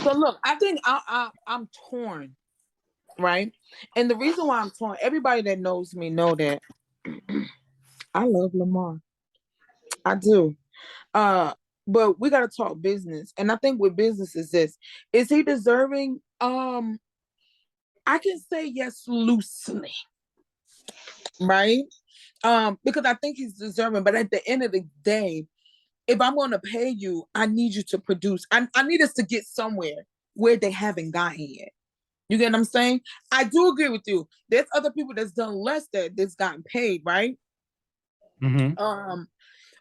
[SPEAKER 4] So look, I think I'm torn, right? And the reason why I'm torn, everybody that knows me know that I love Lamar. I do. But we gotta talk business. And I think with business is this. Is he deserving? I can say yes loosely. Right? Because I think he's deserving, but at the end of the day, if I'm going to pay you, I need you to produce. I need us to get somewhere where they haven't gotten yet. You get what I'm saying? I do agree with you. There's other people that's done less that's gotten paid, right?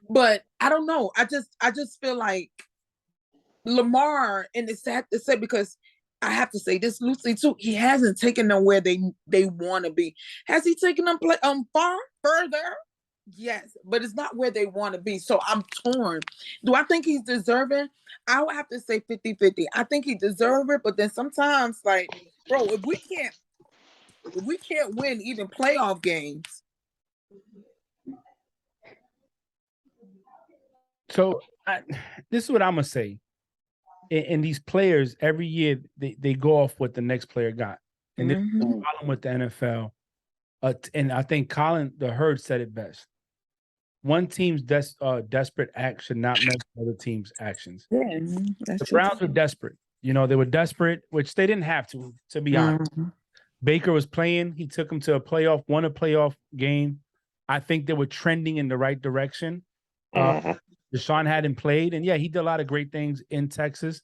[SPEAKER 4] But I don't know. I just feel like Lamar, and it's sad to say because I have to say this loosely too. He hasn't taken them where they want to be. Has he taken them far further? Yes, but it's not where they want to be. So I'm torn. Do I think he's deserving? I would have to say 50-50. I think he deserves it, but then sometimes, like, bro, if we can't win even playoff games.
[SPEAKER 2] So this is what I'm gonna say. And these players every year they go off what the next player got, and this is the problem with the NFL. And I think Colin the Herd said it best. One team's desperate act should not measure other team's actions.
[SPEAKER 4] Yeah,
[SPEAKER 2] the Browns were desperate. They were desperate, which they didn't have to be honest. Baker was playing. He took him to won a playoff game. I think they were trending in the right direction. Deshaun hadn't played, and yeah, he did a lot of great things in Texas,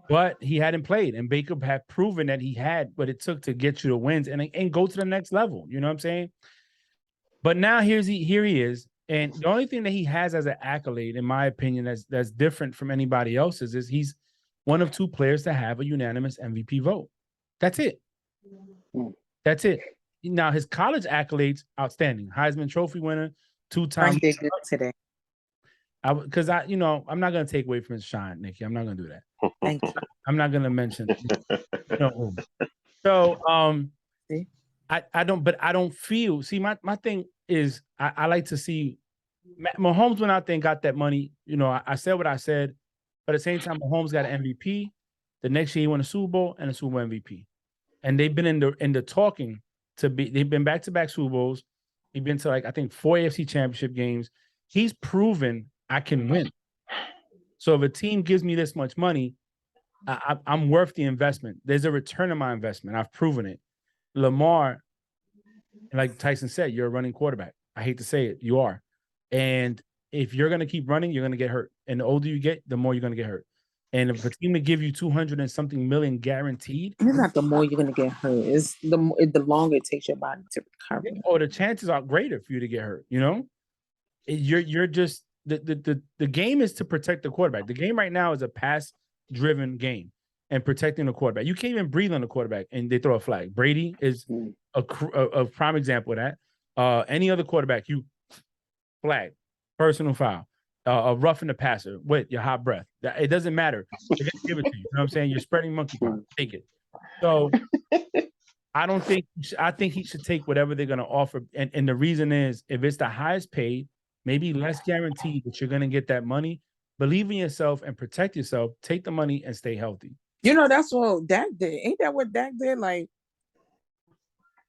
[SPEAKER 2] but he hadn't played. And Baker had proven that he had what it took to get you to wins and go to the next level. You know what I'm saying? But now here he is, and the only thing that he has as an accolade, in my opinion, that's different from anybody else's, is he's one of 2 players to have a unanimous MVP vote. That's it. That's it. Now his college accolades, outstanding. Heisman Trophy winner, 2-time.
[SPEAKER 4] I did good today.
[SPEAKER 2] Because I'm not gonna take away from his shine, Nikki. I'm not gonna do that.
[SPEAKER 4] Thank you.
[SPEAKER 2] I'm not gonna mention. So
[SPEAKER 4] See?
[SPEAKER 2] I don't feel. See, my thing is I like to see Mahomes went out there and got that money. I said what I said, but at the same time, Mahomes got an MVP. The next year he won a Super Bowl and a Super Bowl MVP, and they've been in the talking to be. They've been back-to-back Super Bowls. He's been to I think 4 AFC Championship games. He's proven I can win. So if a team gives me this much money, I'm worth the investment. There's a return on my investment. I've proven it. Lamar, like Tyson said, you're a running quarterback. I hate to say it, you are. And if you're going to keep running, you're going to get hurt. And the older you get, the more you're going to get hurt. And if a team to give you 200 and something million guaranteed,
[SPEAKER 4] It's not the more you're going to get hurt. It's the longer it takes your body to recover.
[SPEAKER 2] Or the chances are greater for you to get hurt. You're just the game is to protect the quarterback. The game right now is a pass-driven game and protecting the quarterback. You can't even breathe on the quarterback and they throw a flag. Brady is a prime example of that. Any other quarterback, you flag, personal foul, a roughing the passer with your hot breath. It doesn't matter. They're gonna give it to you. You know what I'm saying? You're spreading monkeypox. Take it. So I think he should take whatever they're gonna offer. And the reason is if it's the highest paid, maybe less guaranteed that you're gonna get that money. Believe in yourself and protect yourself. Take the money and stay healthy.
[SPEAKER 4] That's what Dak did. Ain't that what Dak did?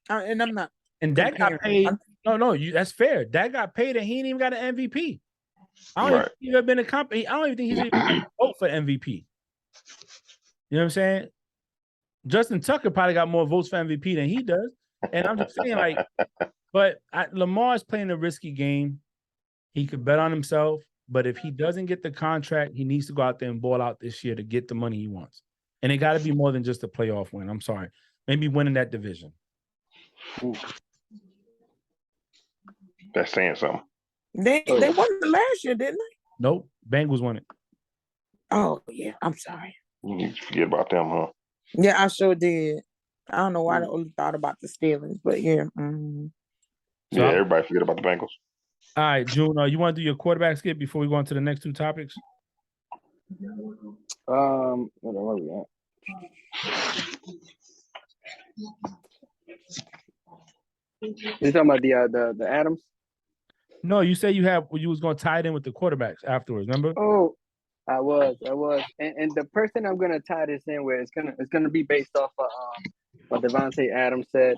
[SPEAKER 4] And I'm not.
[SPEAKER 2] And Dak got paid. No, that's fair. Dak got paid and he ain't even got an MVP. I don't even think he's ever been a company. I don't even think he's even got a vote for MVP. You know what I'm saying? Justin Tucker probably got more votes for MVP than he does. And I'm just saying, but Lamar's playing a risky game. He could bet on himself, but if he doesn't get the contract, he needs to go out there and ball out this year to get the money he wants. And it got to be more than just a playoff win. I'm sorry. Maybe winning that division.
[SPEAKER 3] That's saying something.
[SPEAKER 4] They won it last year, didn't they?
[SPEAKER 2] Nope. Bengals won it.
[SPEAKER 4] Oh, yeah. I'm sorry.
[SPEAKER 3] You need to forget about them, huh?
[SPEAKER 4] Yeah, I sure did. I don't know why I only thought about the Steelers, but yeah.
[SPEAKER 3] Yeah, everybody forget about the Bengals.
[SPEAKER 2] All right, June, you want to do your quarterback skip before we go on to the next 2 topics?
[SPEAKER 1] Where are we at? You talking about the Adams?
[SPEAKER 2] No, you said you was going to tie it in with the quarterbacks afterwards. Remember?
[SPEAKER 1] Oh, I was, and the person I'm gonna tie this in with is gonna be based off of what Devontae Adams said.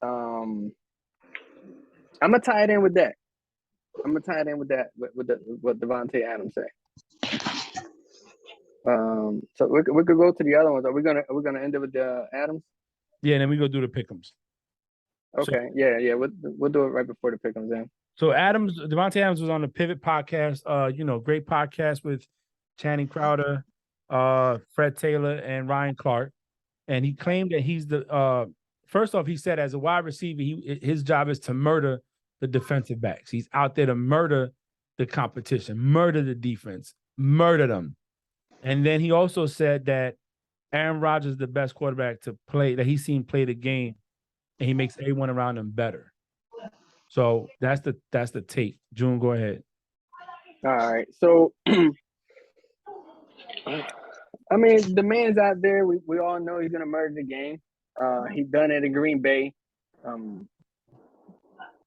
[SPEAKER 1] I'm gonna tie it in with that. With what Devontae Adams said. So we could go to the other ones. Are we gonna end it with the Adams?
[SPEAKER 2] Yeah, and then we go do the pick'ems.
[SPEAKER 1] Okay, so, yeah, we'll do it right before the pick'ems then.
[SPEAKER 2] So Devontae Adams was on the Pivot podcast. Great podcast with Channing Crowder, Fred Taylor, and Ryan Clark. And he claimed that he's first off, he said as a wide receiver, his job is to murder the defensive backs. He's out there to murder the competition, murder the defense, murder them. And then he also said that Aaron Rodgers is the best quarterback to play, that he's seen play the game, and he makes everyone around him better. So that's the take. June, go ahead.
[SPEAKER 1] All right. So I mean, the man's out there. We all know he's gonna murder the game. He done it in Green Bay.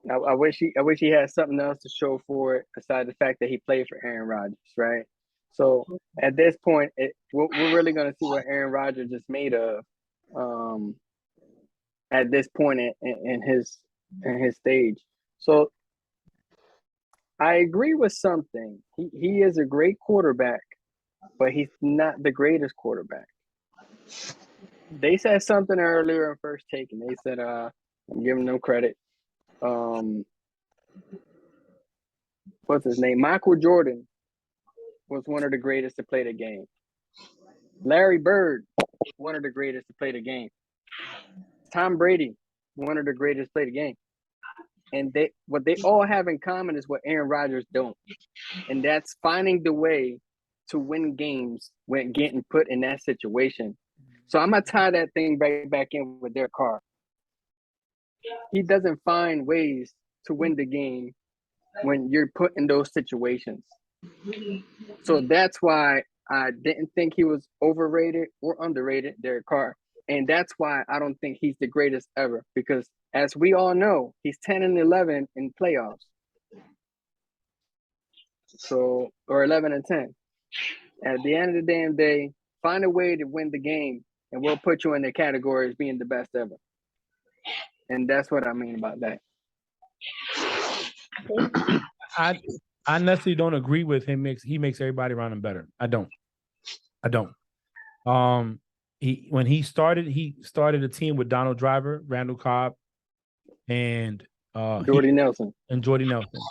[SPEAKER 1] I wish he had something else to show for it aside the fact that he played for Aaron Rodgers, right? So at this point, we're really gonna see what Aaron Rodgers is made of. At this point in his stage. So I agree with something. He is a great quarterback, but he's not the greatest quarterback. They said something earlier on First Take, and they said, I'm giving them credit. What's his name? Michael Jordan was one of the greatest to play the game. Larry Bird, one of the greatest to play the game. Tom Brady, one of the greatest to play the game. And what they all have in common is what Aaron Rodgers don't. And that's finding the way to win games when getting put in that situation. So I'm going to tie that thing right back in with Derek Carr. He doesn't find ways to win the game when you're put in those situations. So that's why I didn't think he was overrated or underrated, Derek Carr. And that's why I don't think he's the greatest ever, because as we all know, he's 10-11 in playoffs. So, or 11-10. At the end of the damn day, find a way to win the game, and we'll put you in the category as being the best ever. And that's what I mean about that.
[SPEAKER 2] I necessarily don't agree with him. He makes everybody around him better. I don't. When he started a team with Donald Driver, Randall Cobb, and
[SPEAKER 1] Jordy Nelson.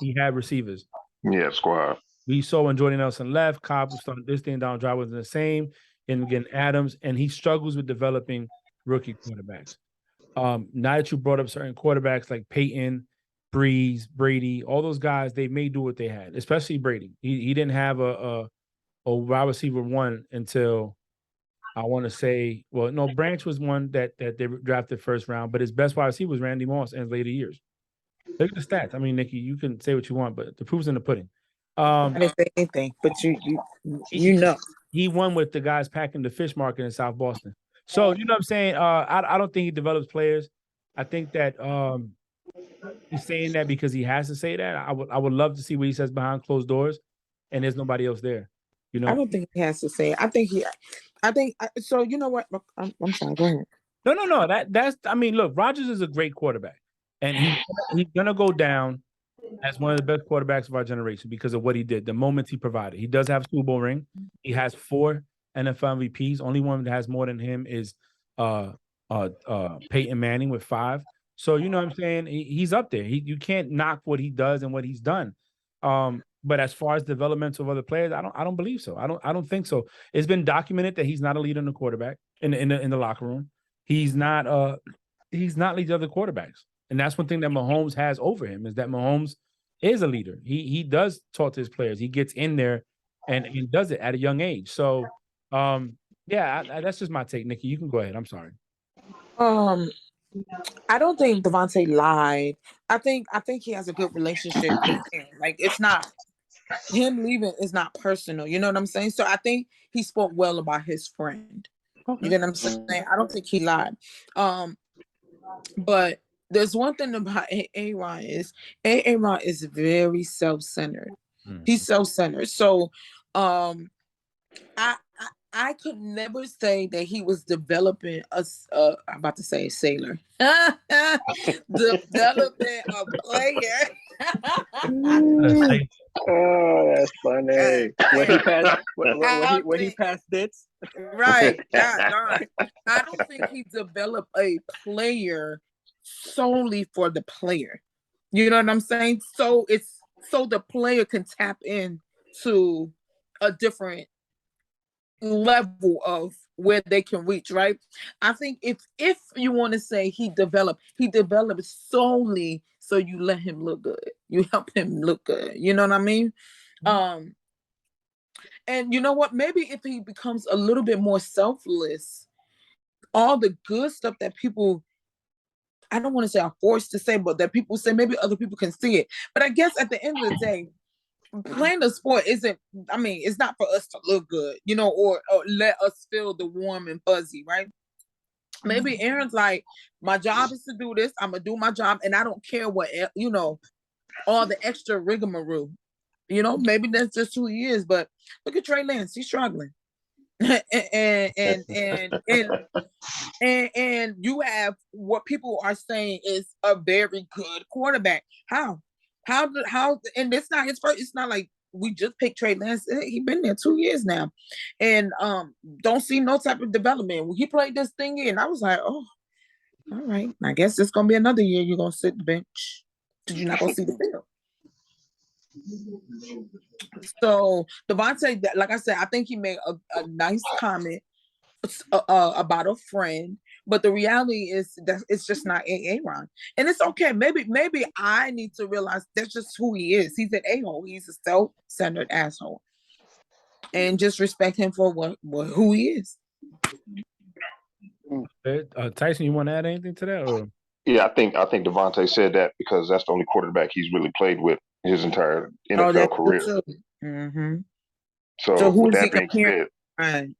[SPEAKER 2] He had receivers.
[SPEAKER 3] Yeah, squad.
[SPEAKER 2] We saw when Jordy Nelson left, Cobb was starting this thing, Donald Driver was the same, and again Adams, and he struggles with developing rookie quarterbacks. Now that you brought up certain quarterbacks like Peyton, Breeze, Brady, all those guys, they may do what they had, especially Brady. He didn't have a wide receiver one until I want to say, well, no, Branch was one that they drafted first round, but his best wide receiver was Randy Moss in his later years. Look at the stats. I mean, Nikki, you can say what you want, but the proof's in the pudding.
[SPEAKER 4] I didn't say anything, but you know.
[SPEAKER 2] He won with the guys packing the fish market in South Boston. So, you know what I'm saying? I don't think he develops players. I think that he's saying that because he has to say that. I would love to see what he says behind closed doors, and there's nobody else there. You know,
[SPEAKER 4] I don't think he has to say it. So you know what? I'm sorry. Go ahead.
[SPEAKER 2] No. That's. I mean, look, Rodgers is a great quarterback, and he's gonna go down as one of the best quarterbacks of our generation because of what he did, the moments he provided. He does have a Super Bowl ring. He has 4 NFL MVPs. Only one that has more than him is Peyton Manning with 5. So you know what I'm saying? He's up there. You can't knock what he does and what he's done. But as far as development of other players, I don't believe so. I don't think so. It's been documented that he's not a leader in the quarterback in the locker room. He's not leading other quarterbacks. And that's one thing that Mahomes has over him is that Mahomes is a leader. He does talk to his players. He gets in there and does it at a young age. So, that's just my take, Nikki. You can go ahead. I'm sorry.
[SPEAKER 4] I don't think Devontae lied. I think he has a good relationship with him. Like it's not him leaving is not personal. You know what I'm saying? So I think he spoke well about his friend. Okay. You know what I'm saying? I don't think he lied. But there's one thing about Aaron is very self-centered. He's self-centered. So I could never say that he was developing I'm about to say a sailor. Developing a player.
[SPEAKER 1] Oh, that's funny. When he passed dits.
[SPEAKER 4] Right. God. I don't think he developed a player solely for the player. You know what I'm saying? So it's so the player can tap into a different level of where they can reach, right? I think if you want to say he developed solely so you let him look good. You help him look good. You know what I mean? And you know what? Maybe if he becomes a little bit more selfless, all the good stuff that people, I don't want to say are forced to say, but that people say, maybe other people can see it. But I guess at the end of the day, playing the sport it's not for us to look good, you know, or let us feel the warm and fuzzy, right? Maybe Aaron's like, my job is to do this. I'm going to do my job. And I don't care what, you know, all the extra rigmarole. You know, maybe that's just who he is. But look at Trey Lance. He's struggling. and you have what people are saying is a very good quarterback. How and it's not his first. It's not like we just picked Trey Lance. He been there 2 years now, and don't see no type of development. When he played this thing in, I was like, oh, all right. I guess it's gonna be another year. You're gonna sit the bench because you're not gonna see the field. So Devontae, like I said, I think he made a nice comment about a friend, but the reality is that it's just not Aaron, and it's okay. Maybe I need to realize that's just who he is. He's an a-hole. He's a self-centered asshole, and just respect him for who he is.
[SPEAKER 2] Tyson, you want to add anything to that? Or?
[SPEAKER 3] Yeah, I think Devontae said that because that's the only quarterback he's really played with his entire NFL career.
[SPEAKER 4] Mm-hmm.
[SPEAKER 3] So
[SPEAKER 4] who
[SPEAKER 3] with
[SPEAKER 4] is
[SPEAKER 3] that
[SPEAKER 4] he
[SPEAKER 3] being
[SPEAKER 4] comparing?
[SPEAKER 3] said,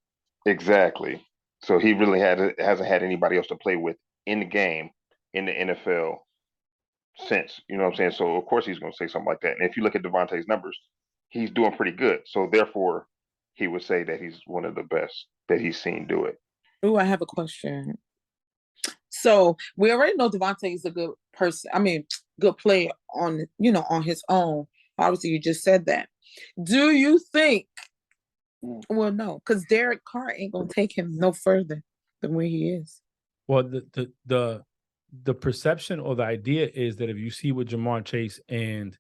[SPEAKER 3] exactly. So he really hasn't had anybody else to play with in the game in the NFL since. You know what I'm saying? So of course he's going to say something like that. And if you look at Devontae's numbers, he's doing pretty good. So therefore, he would say that he's one of the best that he's seen do it.
[SPEAKER 4] Oh, I have a question. So we already know Devontae is a good person. I mean, good player on his own. Obviously, you just said that. Do you think? Well, no, because Derek Carr ain't gonna take him no further than where he is.
[SPEAKER 2] Well, the perception or the idea is that if you see what Jamar Chase and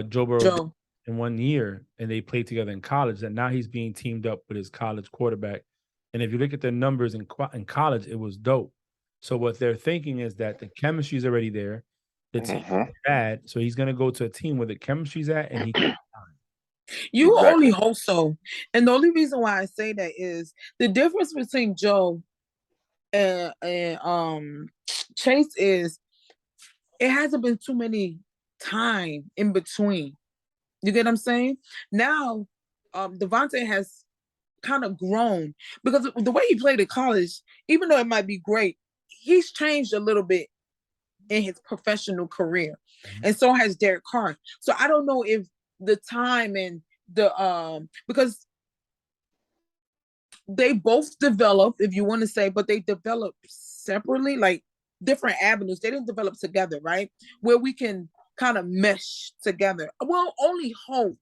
[SPEAKER 2] Joe Burrow did in 1 year, and they played together in college, that now he's being teamed up with his college quarterback. And if you look at the numbers in college, it was dope. So what they're thinking is that the chemistry is already there. The team is bad, so he's going to go to a team where the chemistry's at, and he can.
[SPEAKER 4] You only hope so. And the only reason why I say that is the difference between Joe and Chase is it hasn't been too many time in between. You get what I'm saying? Now, Devontae has kind of grown because the way he played at college, even though it might be great, he's changed a little bit in his professional career. And so has Derek Carr. So I don't know if the time and the because they both developed, if you want to say, but they developed separately, like different avenues. They didn't develop together, right? Where we can kind of mesh together. We'll only hope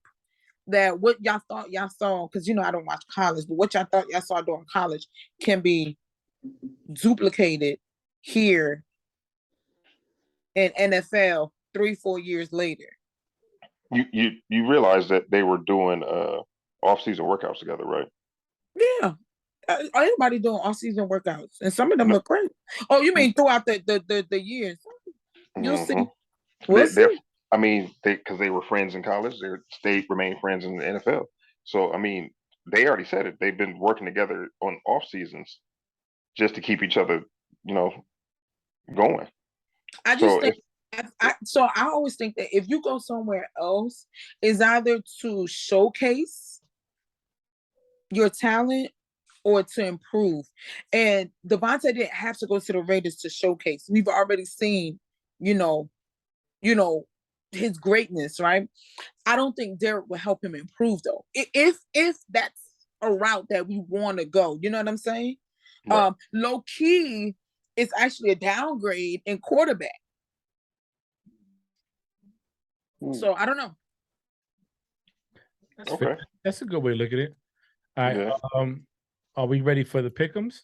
[SPEAKER 4] that what y'all thought y'all saw, because I don't watch college, but what y'all thought y'all saw during college can be duplicated here in NFL 3-4 years later.
[SPEAKER 3] You realize that they were doing off-season workouts together, right?
[SPEAKER 4] Yeah. Everybody doing off-season workouts, and some of them look great. Oh, you mean throughout the years? You'll see. We'll see.
[SPEAKER 3] I mean, because they were friends in college, they remained friends in the NFL. So I mean, they already said it. They've been working together on off seasons just to keep each other, going.
[SPEAKER 4] I just think. So I always think that if you go somewhere else, it's either to showcase your talent or to improve. And Devontae didn't have to go to the Raiders to showcase. We've already seen, his greatness, right? I don't think Derek will help him improve though. If that's a route that we want to go, you know what I'm saying? Right. Low key, it's actually a downgrade in quarterback. So I don't know.
[SPEAKER 2] That's a good way to look at it. All right. Yeah. Are we ready for the pick'ems?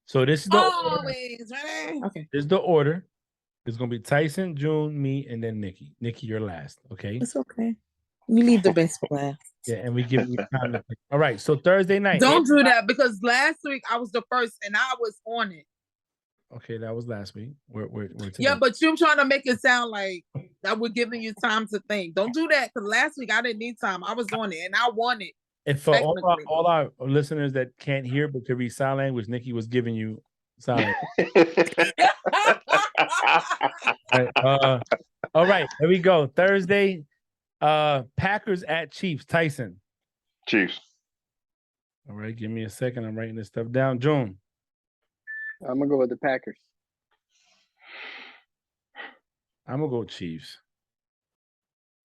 [SPEAKER 2] So this is the
[SPEAKER 4] always ready. Okay.
[SPEAKER 2] This is the order. It's gonna be Tyson, June, me, and then Nikki. Nikki, you're last. Okay.
[SPEAKER 4] It's okay. We leave the best for last.
[SPEAKER 2] Yeah, and we give you time to pick. All right. So Thursday night.
[SPEAKER 4] Don't do that because last week I was the first and I was on it.
[SPEAKER 2] Okay, that was last week. We're
[SPEAKER 4] yeah, but you're trying to make it sound like that we're giving you time to think. Don't do that because last week I didn't need time. I was on it and I won it.
[SPEAKER 2] And for all our listeners that can't hear but can read sign language, Nikki was giving you sign language. All right, here we go. Thursday, Packers at Chiefs. Tyson.
[SPEAKER 3] Chiefs.
[SPEAKER 2] All right, give me a second. I'm writing this stuff down. June.
[SPEAKER 1] I'm gonna go with the Packers.
[SPEAKER 2] I'm gonna go Chiefs.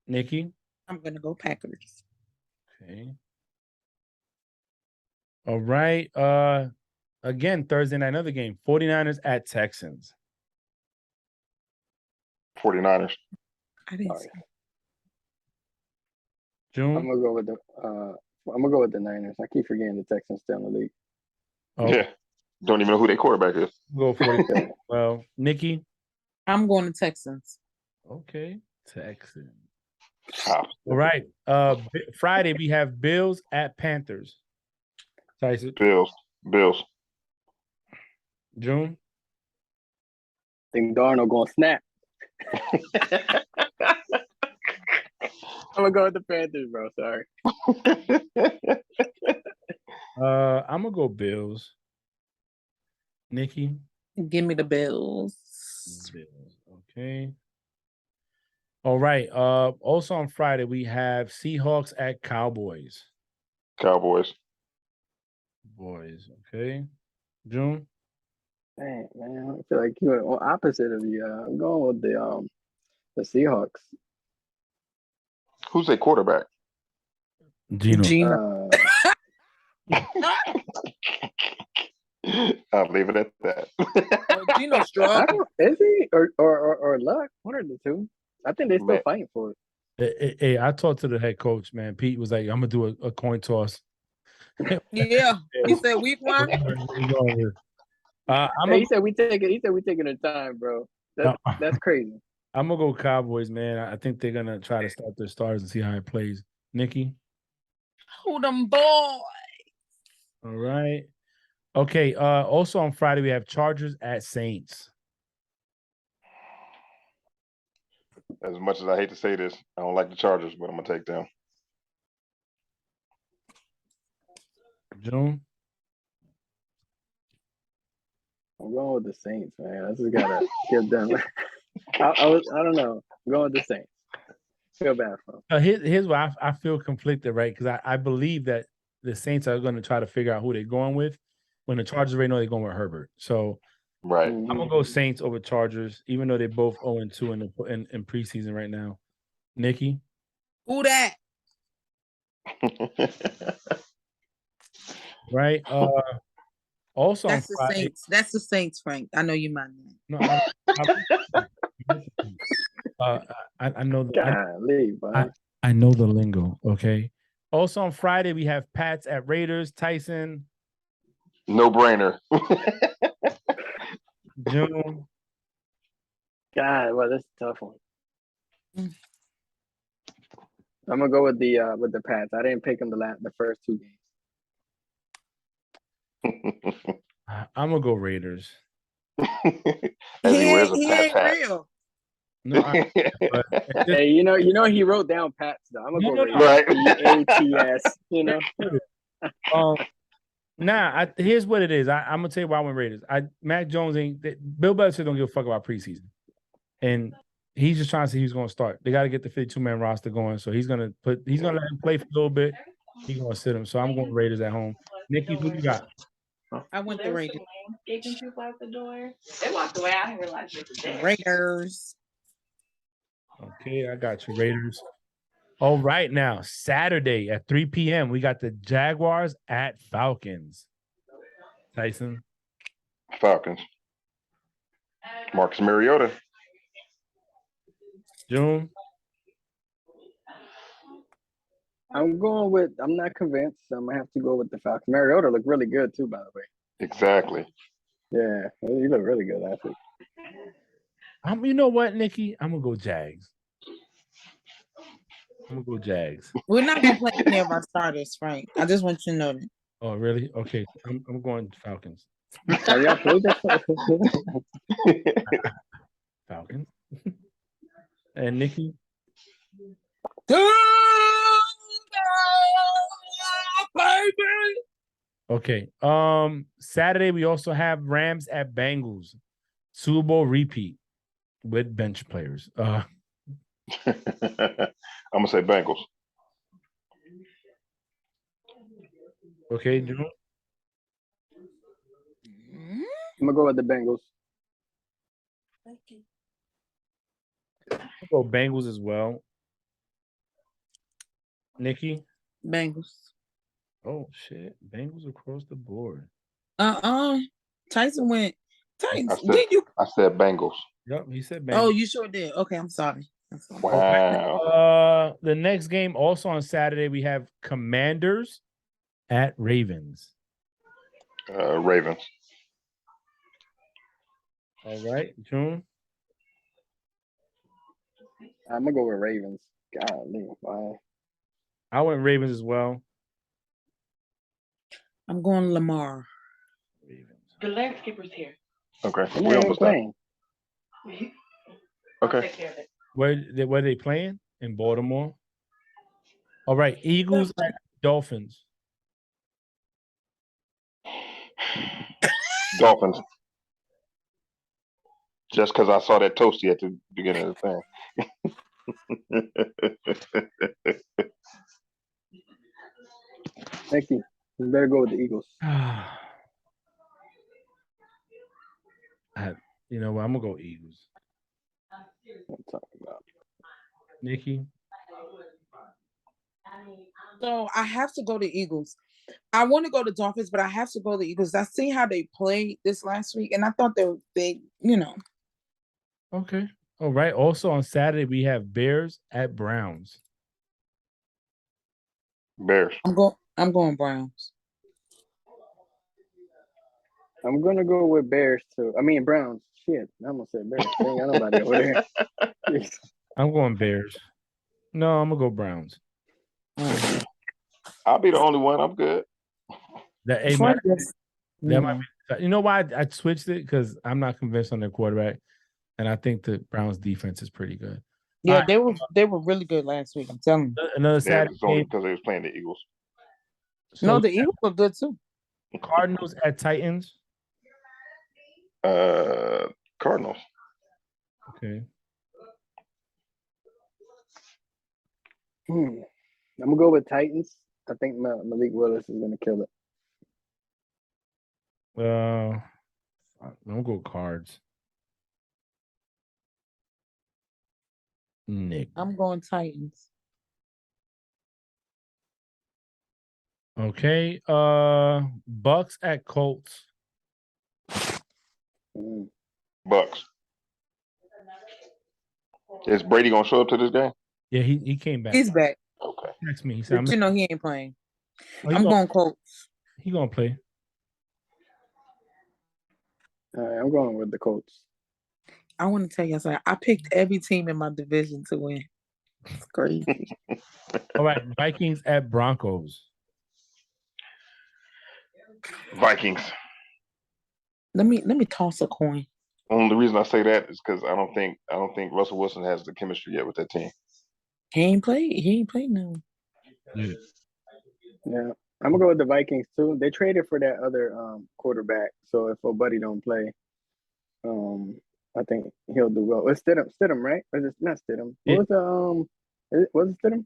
[SPEAKER 2] Nikki?
[SPEAKER 4] I'm gonna go Packers.
[SPEAKER 2] Okay. All right. Again, Thursday night, another game. 49ers at Texans.
[SPEAKER 3] 49ers.
[SPEAKER 4] I didn't see.
[SPEAKER 2] June.
[SPEAKER 1] I'm gonna go with the Niners. I keep forgetting the Texans still in the league.
[SPEAKER 2] Oh,
[SPEAKER 3] Yeah. Don't even know who their quarterback is.
[SPEAKER 2] go 40. Well, Nikki.
[SPEAKER 4] I'm going to Texans.
[SPEAKER 2] Okay, Texans.
[SPEAKER 3] Top.
[SPEAKER 2] All right. Friday we have Bills at Panthers. Tyson.
[SPEAKER 3] Bills.
[SPEAKER 2] June.
[SPEAKER 1] I think Darnold gonna snap. I'm gonna go with the Panthers, bro. Sorry.
[SPEAKER 2] I'm gonna go Bills. Nikki.
[SPEAKER 4] Give me the Bills.
[SPEAKER 2] Bills. Okay. All right. Also on Friday we have Seahawks at Cowboys.
[SPEAKER 3] Cowboys.
[SPEAKER 2] Boys. Okay. June.
[SPEAKER 1] Dang, man, I feel like you're opposite of you. I'm going with the Seahawks.
[SPEAKER 3] Who's their quarterback?
[SPEAKER 2] Gino.
[SPEAKER 3] I'll leave it at that.
[SPEAKER 4] Gino strong.
[SPEAKER 1] Is he or Luck? One of the two. I think they're still fighting for it.
[SPEAKER 2] Hey, I talked to the head coach, man. Pete was like, I'm gonna do a coin toss.
[SPEAKER 4] Yeah. He said week one.
[SPEAKER 1] He said we taking our time, bro. That's crazy.
[SPEAKER 2] I'm gonna go Cowboys, man. I think they're gonna try to start their stars and see how it plays. Nikki.
[SPEAKER 4] Hold them boy.
[SPEAKER 2] All right. Okay. Also on Friday we have Chargers at Saints.
[SPEAKER 3] As much as I hate to say this, I don't like the Chargers, but I'm gonna take them.
[SPEAKER 2] June.
[SPEAKER 1] I'm going with the Saints, man. I just gotta give them. I don't know. I'm going with the Saints. Feel bad for them.
[SPEAKER 2] Here's why I feel conflicted, right? Because I believe that the Saints are going to try to figure out who they're going with when the Chargers already know they're going with Herbert. So
[SPEAKER 3] right,
[SPEAKER 2] I'm gonna go Saints over Chargers, even though they're both 0-2 in preseason right now. Nikki.
[SPEAKER 4] Who that?
[SPEAKER 2] Right. Also
[SPEAKER 4] that's
[SPEAKER 2] on
[SPEAKER 4] the
[SPEAKER 2] Friday,
[SPEAKER 4] Saints. That's the Saints, Frank. I know you mind that.
[SPEAKER 2] No, I know.
[SPEAKER 1] Golly,
[SPEAKER 2] I know the lingo. Okay. Also on Friday we have Pats at Raiders. Tyson.
[SPEAKER 3] No brainer.
[SPEAKER 2] June.
[SPEAKER 1] God, well, that's a tough one. I'm gonna go with the Pats. I didn't pick them the first two games.
[SPEAKER 2] I'm gonna go Raiders.
[SPEAKER 4] He ain't real.
[SPEAKER 2] No,
[SPEAKER 1] hey, you know he wrote down Pats though. I'm gonna go Raiders. P-A-T-S. You know.
[SPEAKER 2] Here's what it is. I'm gonna tell you why I went Raiders. Mac Jones Bill Belichick don't give a fuck about preseason, and he's just trying to see who's gonna start. They got to get the 52-man roster going, so he's gonna let him play for a little bit. He's gonna sit him. So I'm going Raiders at home. Nikki, who you got?
[SPEAKER 4] I went the Raiders.
[SPEAKER 5] People out the door. They walked away. I didn't realize it was there.
[SPEAKER 4] Raiders.
[SPEAKER 2] Okay, I got you, Raiders. All right, now Saturday at 3 p.m. we got the Jaguars at Falcons. Tyson.
[SPEAKER 3] Falcons. Marcus Mariota.
[SPEAKER 2] June.
[SPEAKER 1] I'm not convinced, so I'm gonna have to go with the Falcons. Mariota looked really good too, by the way.
[SPEAKER 3] Exactly.
[SPEAKER 1] Yeah, he looked really good last week.
[SPEAKER 2] You know what, Nikki? I'm gonna go Jags.
[SPEAKER 4] We're not gonna play any of our starters, Frank. I just want you to know that.
[SPEAKER 2] Oh, really? Okay, I'm going Falcons. Falcons. And Nikki. Okay. Saturday we also have Rams at Bengals. Super Bowl repeat with bench players.
[SPEAKER 3] I'm gonna say Bengals.
[SPEAKER 2] Okay, Drew.
[SPEAKER 1] I'm gonna go with the Bengals.
[SPEAKER 2] I'll go Bengals as well. Nikki.
[SPEAKER 4] Bengals.
[SPEAKER 2] Oh shit! Bengals across the board.
[SPEAKER 4] Tyson went.
[SPEAKER 3] I said Bengals.
[SPEAKER 2] Yep, he said Bengals.
[SPEAKER 4] Oh, you sure did. Okay, I'm sorry.
[SPEAKER 3] Wow.
[SPEAKER 2] The next game also on Saturday, we have Commanders at Ravens.
[SPEAKER 3] Ravens.
[SPEAKER 2] All right, June.
[SPEAKER 1] I'm gonna go with Ravens. Golly, wow.
[SPEAKER 2] I went Ravens as well.
[SPEAKER 4] I'm going Lamar.
[SPEAKER 2] Ravens.
[SPEAKER 5] The landscaper's here.
[SPEAKER 3] Okay.
[SPEAKER 1] They're
[SPEAKER 3] We
[SPEAKER 1] not even
[SPEAKER 3] almost done.
[SPEAKER 1] playing.
[SPEAKER 5] I'll
[SPEAKER 3] Okay.
[SPEAKER 5] take care of it.
[SPEAKER 2] Where they playing? In Baltimore. All right, Eagles at Dolphins.
[SPEAKER 3] Dolphins. Just because I saw that toasty at the beginning of the thing.
[SPEAKER 1] Nikki, you better go with the Eagles.
[SPEAKER 2] You know what? I'm gonna go Eagles.
[SPEAKER 1] What I'm talking about.
[SPEAKER 2] Nikki.
[SPEAKER 4] So I have to go to Eagles. I want to go to Dolphins, but I have to go to Eagles. I see how they played this last week, and I thought they
[SPEAKER 2] Okay. All right. Also on Saturday, we have Bears at Browns.
[SPEAKER 3] Bears.
[SPEAKER 4] I'm going Browns.
[SPEAKER 1] I'm gonna go with Bears too. I mean Browns. Shit, I almost said Bears. They ain't got nobody over there.
[SPEAKER 2] I'm going Bears. No, I'm gonna go Browns.
[SPEAKER 3] I'll be the only one. I'm good.
[SPEAKER 2] That might be, you know why I switched it? Because I'm not convinced on their quarterback, and I think the Browns defense is pretty good.
[SPEAKER 4] Yeah, they were really good last week. I'm telling you.
[SPEAKER 2] Another
[SPEAKER 3] Yeah,
[SPEAKER 2] Saturday
[SPEAKER 3] it's only
[SPEAKER 2] game.
[SPEAKER 3] because they was playing the Eagles.
[SPEAKER 4] No,
[SPEAKER 2] So
[SPEAKER 4] the Eagles were good too.
[SPEAKER 2] Cardinals at Titans.
[SPEAKER 3] Cardinals.
[SPEAKER 2] Okay.
[SPEAKER 1] I'm gonna go with Titans. I think Malik Willis is gonna kill it.
[SPEAKER 2] I'm gonna go Cards. Nick.
[SPEAKER 4] I'm going Titans.
[SPEAKER 2] Okay. Bucks at Colts.
[SPEAKER 3] Bucks. Is Brady gonna show up to this game?
[SPEAKER 2] Yeah, he came back.
[SPEAKER 4] He's back.
[SPEAKER 3] Okay.
[SPEAKER 2] Text me. He said,
[SPEAKER 4] But he ain't playing.
[SPEAKER 2] he
[SPEAKER 4] I'm
[SPEAKER 2] gonna,
[SPEAKER 4] going Colts.
[SPEAKER 2] He gonna play.
[SPEAKER 1] I'm going with the Colts.
[SPEAKER 4] I want to tell you something. I picked every team in my division to win. It's crazy.
[SPEAKER 2] All right, Vikings at Broncos.
[SPEAKER 3] Vikings.
[SPEAKER 4] Let me toss a coin.
[SPEAKER 3] Only reason I say that is because I don't think Russell Wilson has the chemistry yet with that team.
[SPEAKER 4] He ain't played now.
[SPEAKER 1] Yeah, I'm gonna go with the Vikings too. They traded for that other quarterback, so if Buddy don't play, I think he'll do well. It's Stidham, right? Or is it not Stidham? What was was it Stidham?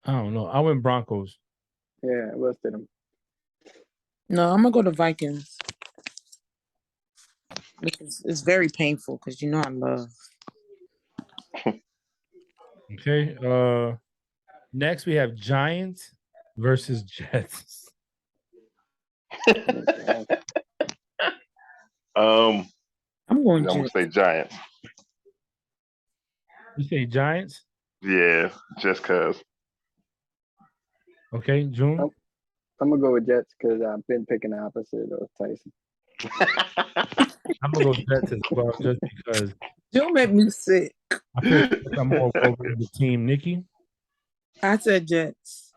[SPEAKER 2] I don't know. I went Broncos.
[SPEAKER 1] Yeah, it was Stidham.
[SPEAKER 4] No, I'm gonna go to Vikings. It's very painful because I love.
[SPEAKER 2] Okay. Next we have Giants versus Jets.
[SPEAKER 4] I'm going
[SPEAKER 3] to say Giants.
[SPEAKER 2] You say Giants?
[SPEAKER 3] Yeah, just cause.
[SPEAKER 2] Okay, June.
[SPEAKER 1] I'm gonna go with Jets because I've been picking the opposite of Tyson.
[SPEAKER 2] I'm gonna go Jets as well, just because.
[SPEAKER 4] Don't make me sick.
[SPEAKER 2] I feel like I'm more over the team. Nikki?
[SPEAKER 4] I said Jets.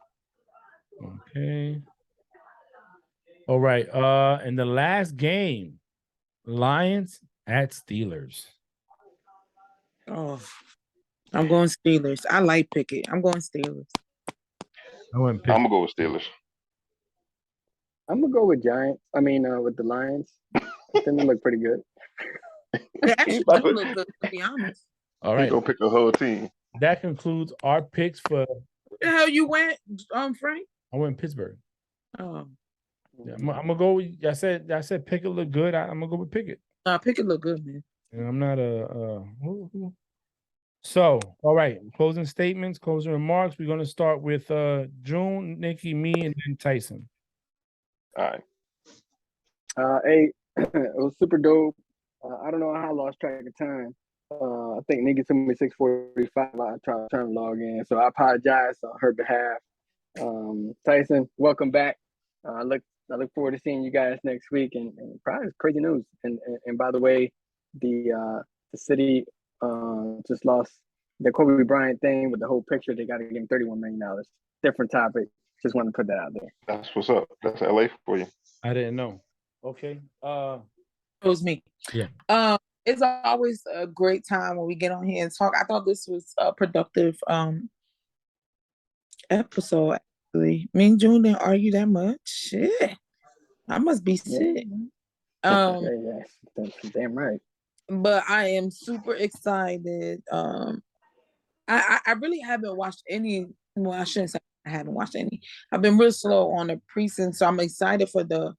[SPEAKER 2] Okay. All right. In the last game, Lions at Steelers.
[SPEAKER 4] Oh, I'm going Steelers. I like Pickett. I'm going Steelers.
[SPEAKER 3] I'm gonna go with Steelers.
[SPEAKER 1] I'm gonna go with Giants. I mean, with the Lions. I think they look pretty good.
[SPEAKER 4] They actually do look good, to be honest.
[SPEAKER 2] All right.
[SPEAKER 3] He gonna pick the whole team.
[SPEAKER 2] That concludes our picks for.
[SPEAKER 4] Where the hell you went, Frank?
[SPEAKER 2] I went Pittsburgh.
[SPEAKER 4] Oh.
[SPEAKER 2] Yeah, I'm gonna go with. I said Pickett look good. I'm gonna go with Pickett.
[SPEAKER 4] Pickett look good, man.
[SPEAKER 2] And I'm not So, all right. Closing statements, closing remarks. We're gonna start with June, Nikki, me, and then Tyson.
[SPEAKER 3] All right.
[SPEAKER 1] Hey, it was super dope. I don't know how I lost track of time, I think nigga told me 6:45. I tried to log in, so I apologize on her behalf. Tyson, welcome back. I look forward to seeing you guys next week, and probably crazy news. And by the way, the city just lost the Kobe Bryant thing with the whole picture. They got to give him $31 million. Different topic. Just want to put that out there.
[SPEAKER 3] That's what's up. That's LA for you.
[SPEAKER 2] I didn't know. Okay.
[SPEAKER 4] It was me.
[SPEAKER 2] Yeah.
[SPEAKER 4] It's always a great time when we get on here and talk. I thought this was a productive episode. Actually, me and June didn't argue that much. Shit, I must be sick.
[SPEAKER 1] Yeah, that's damn right.
[SPEAKER 4] But I am super excited. I really haven't watched any. Well, I shouldn't say I haven't watched any. I've been real slow on the preseason, so I'm excited for the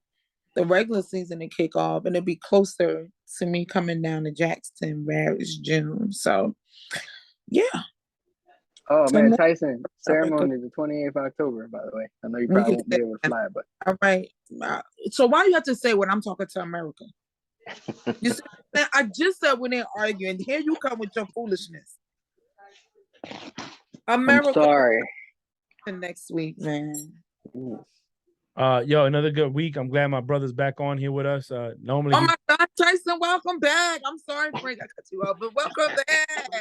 [SPEAKER 4] regular season to kick off, and it'll be closer to me coming down to Jackson where it's June. So, yeah.
[SPEAKER 1] Oh
[SPEAKER 4] So
[SPEAKER 1] man,
[SPEAKER 4] next-
[SPEAKER 1] Tyson ceremony is the 28th of October. By the way, I know you probably won't be able to fly, but
[SPEAKER 4] All right. So why do you have to say when I'm talking to America? You said, I just said when they're arguing. Here you come with your foolishness. America.
[SPEAKER 1] I'm sorry.
[SPEAKER 4] Next week, man.
[SPEAKER 2] Yo, another good week. I'm glad my brother's back on here with us. Normally,
[SPEAKER 4] Oh my God, Tyson, welcome back. I'm sorry, Frank, I cut you off, but welcome back.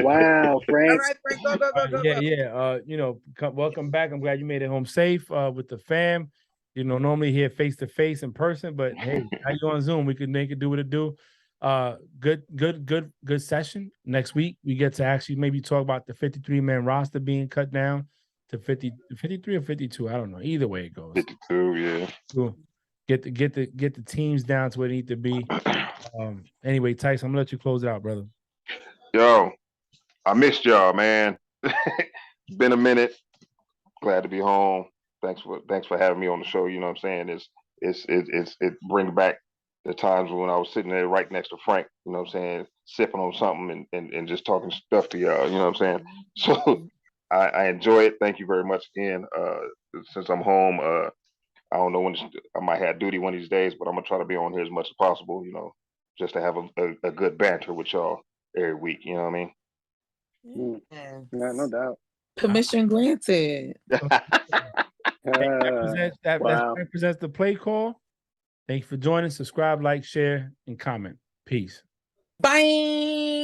[SPEAKER 1] Wow, Frank.
[SPEAKER 4] All right, Frank, go.
[SPEAKER 2] yeah. Welcome back. I'm glad you made it home safe with the fam. Normally here face to face in person, but hey, how you on Zoom? We could make it do what it do. Good session. Next week we get to actually maybe talk about the 53-man roster being cut down to 53 or 52. I don't know. Either way it goes.
[SPEAKER 3] 52, yeah.
[SPEAKER 2] Cool. Get the teams down to where they need to be. Anyway, Tyson, I'm gonna let you close it out, brother.
[SPEAKER 3] Yo, I missed y'all, man. Been a minute. Glad to be home. Thanks for having me on the show. You know what I'm saying? It brings back the times when I was sitting there right next to Frank, you know what I'm saying, sipping on something and just talking stuff to y'all, you know what I'm saying? So I enjoy it. Thank you very much again. Since I'm home, I don't know when I might have duty one of these days, but I'm gonna try to be on here as much as possible, just to have a good banter with y'all every week, you know what I mean?
[SPEAKER 1] No doubt.
[SPEAKER 4] Permission granted.
[SPEAKER 2] That represents the play call. Thank you for joining. Subscribe, like, share, and comment. Peace.
[SPEAKER 4] Bye.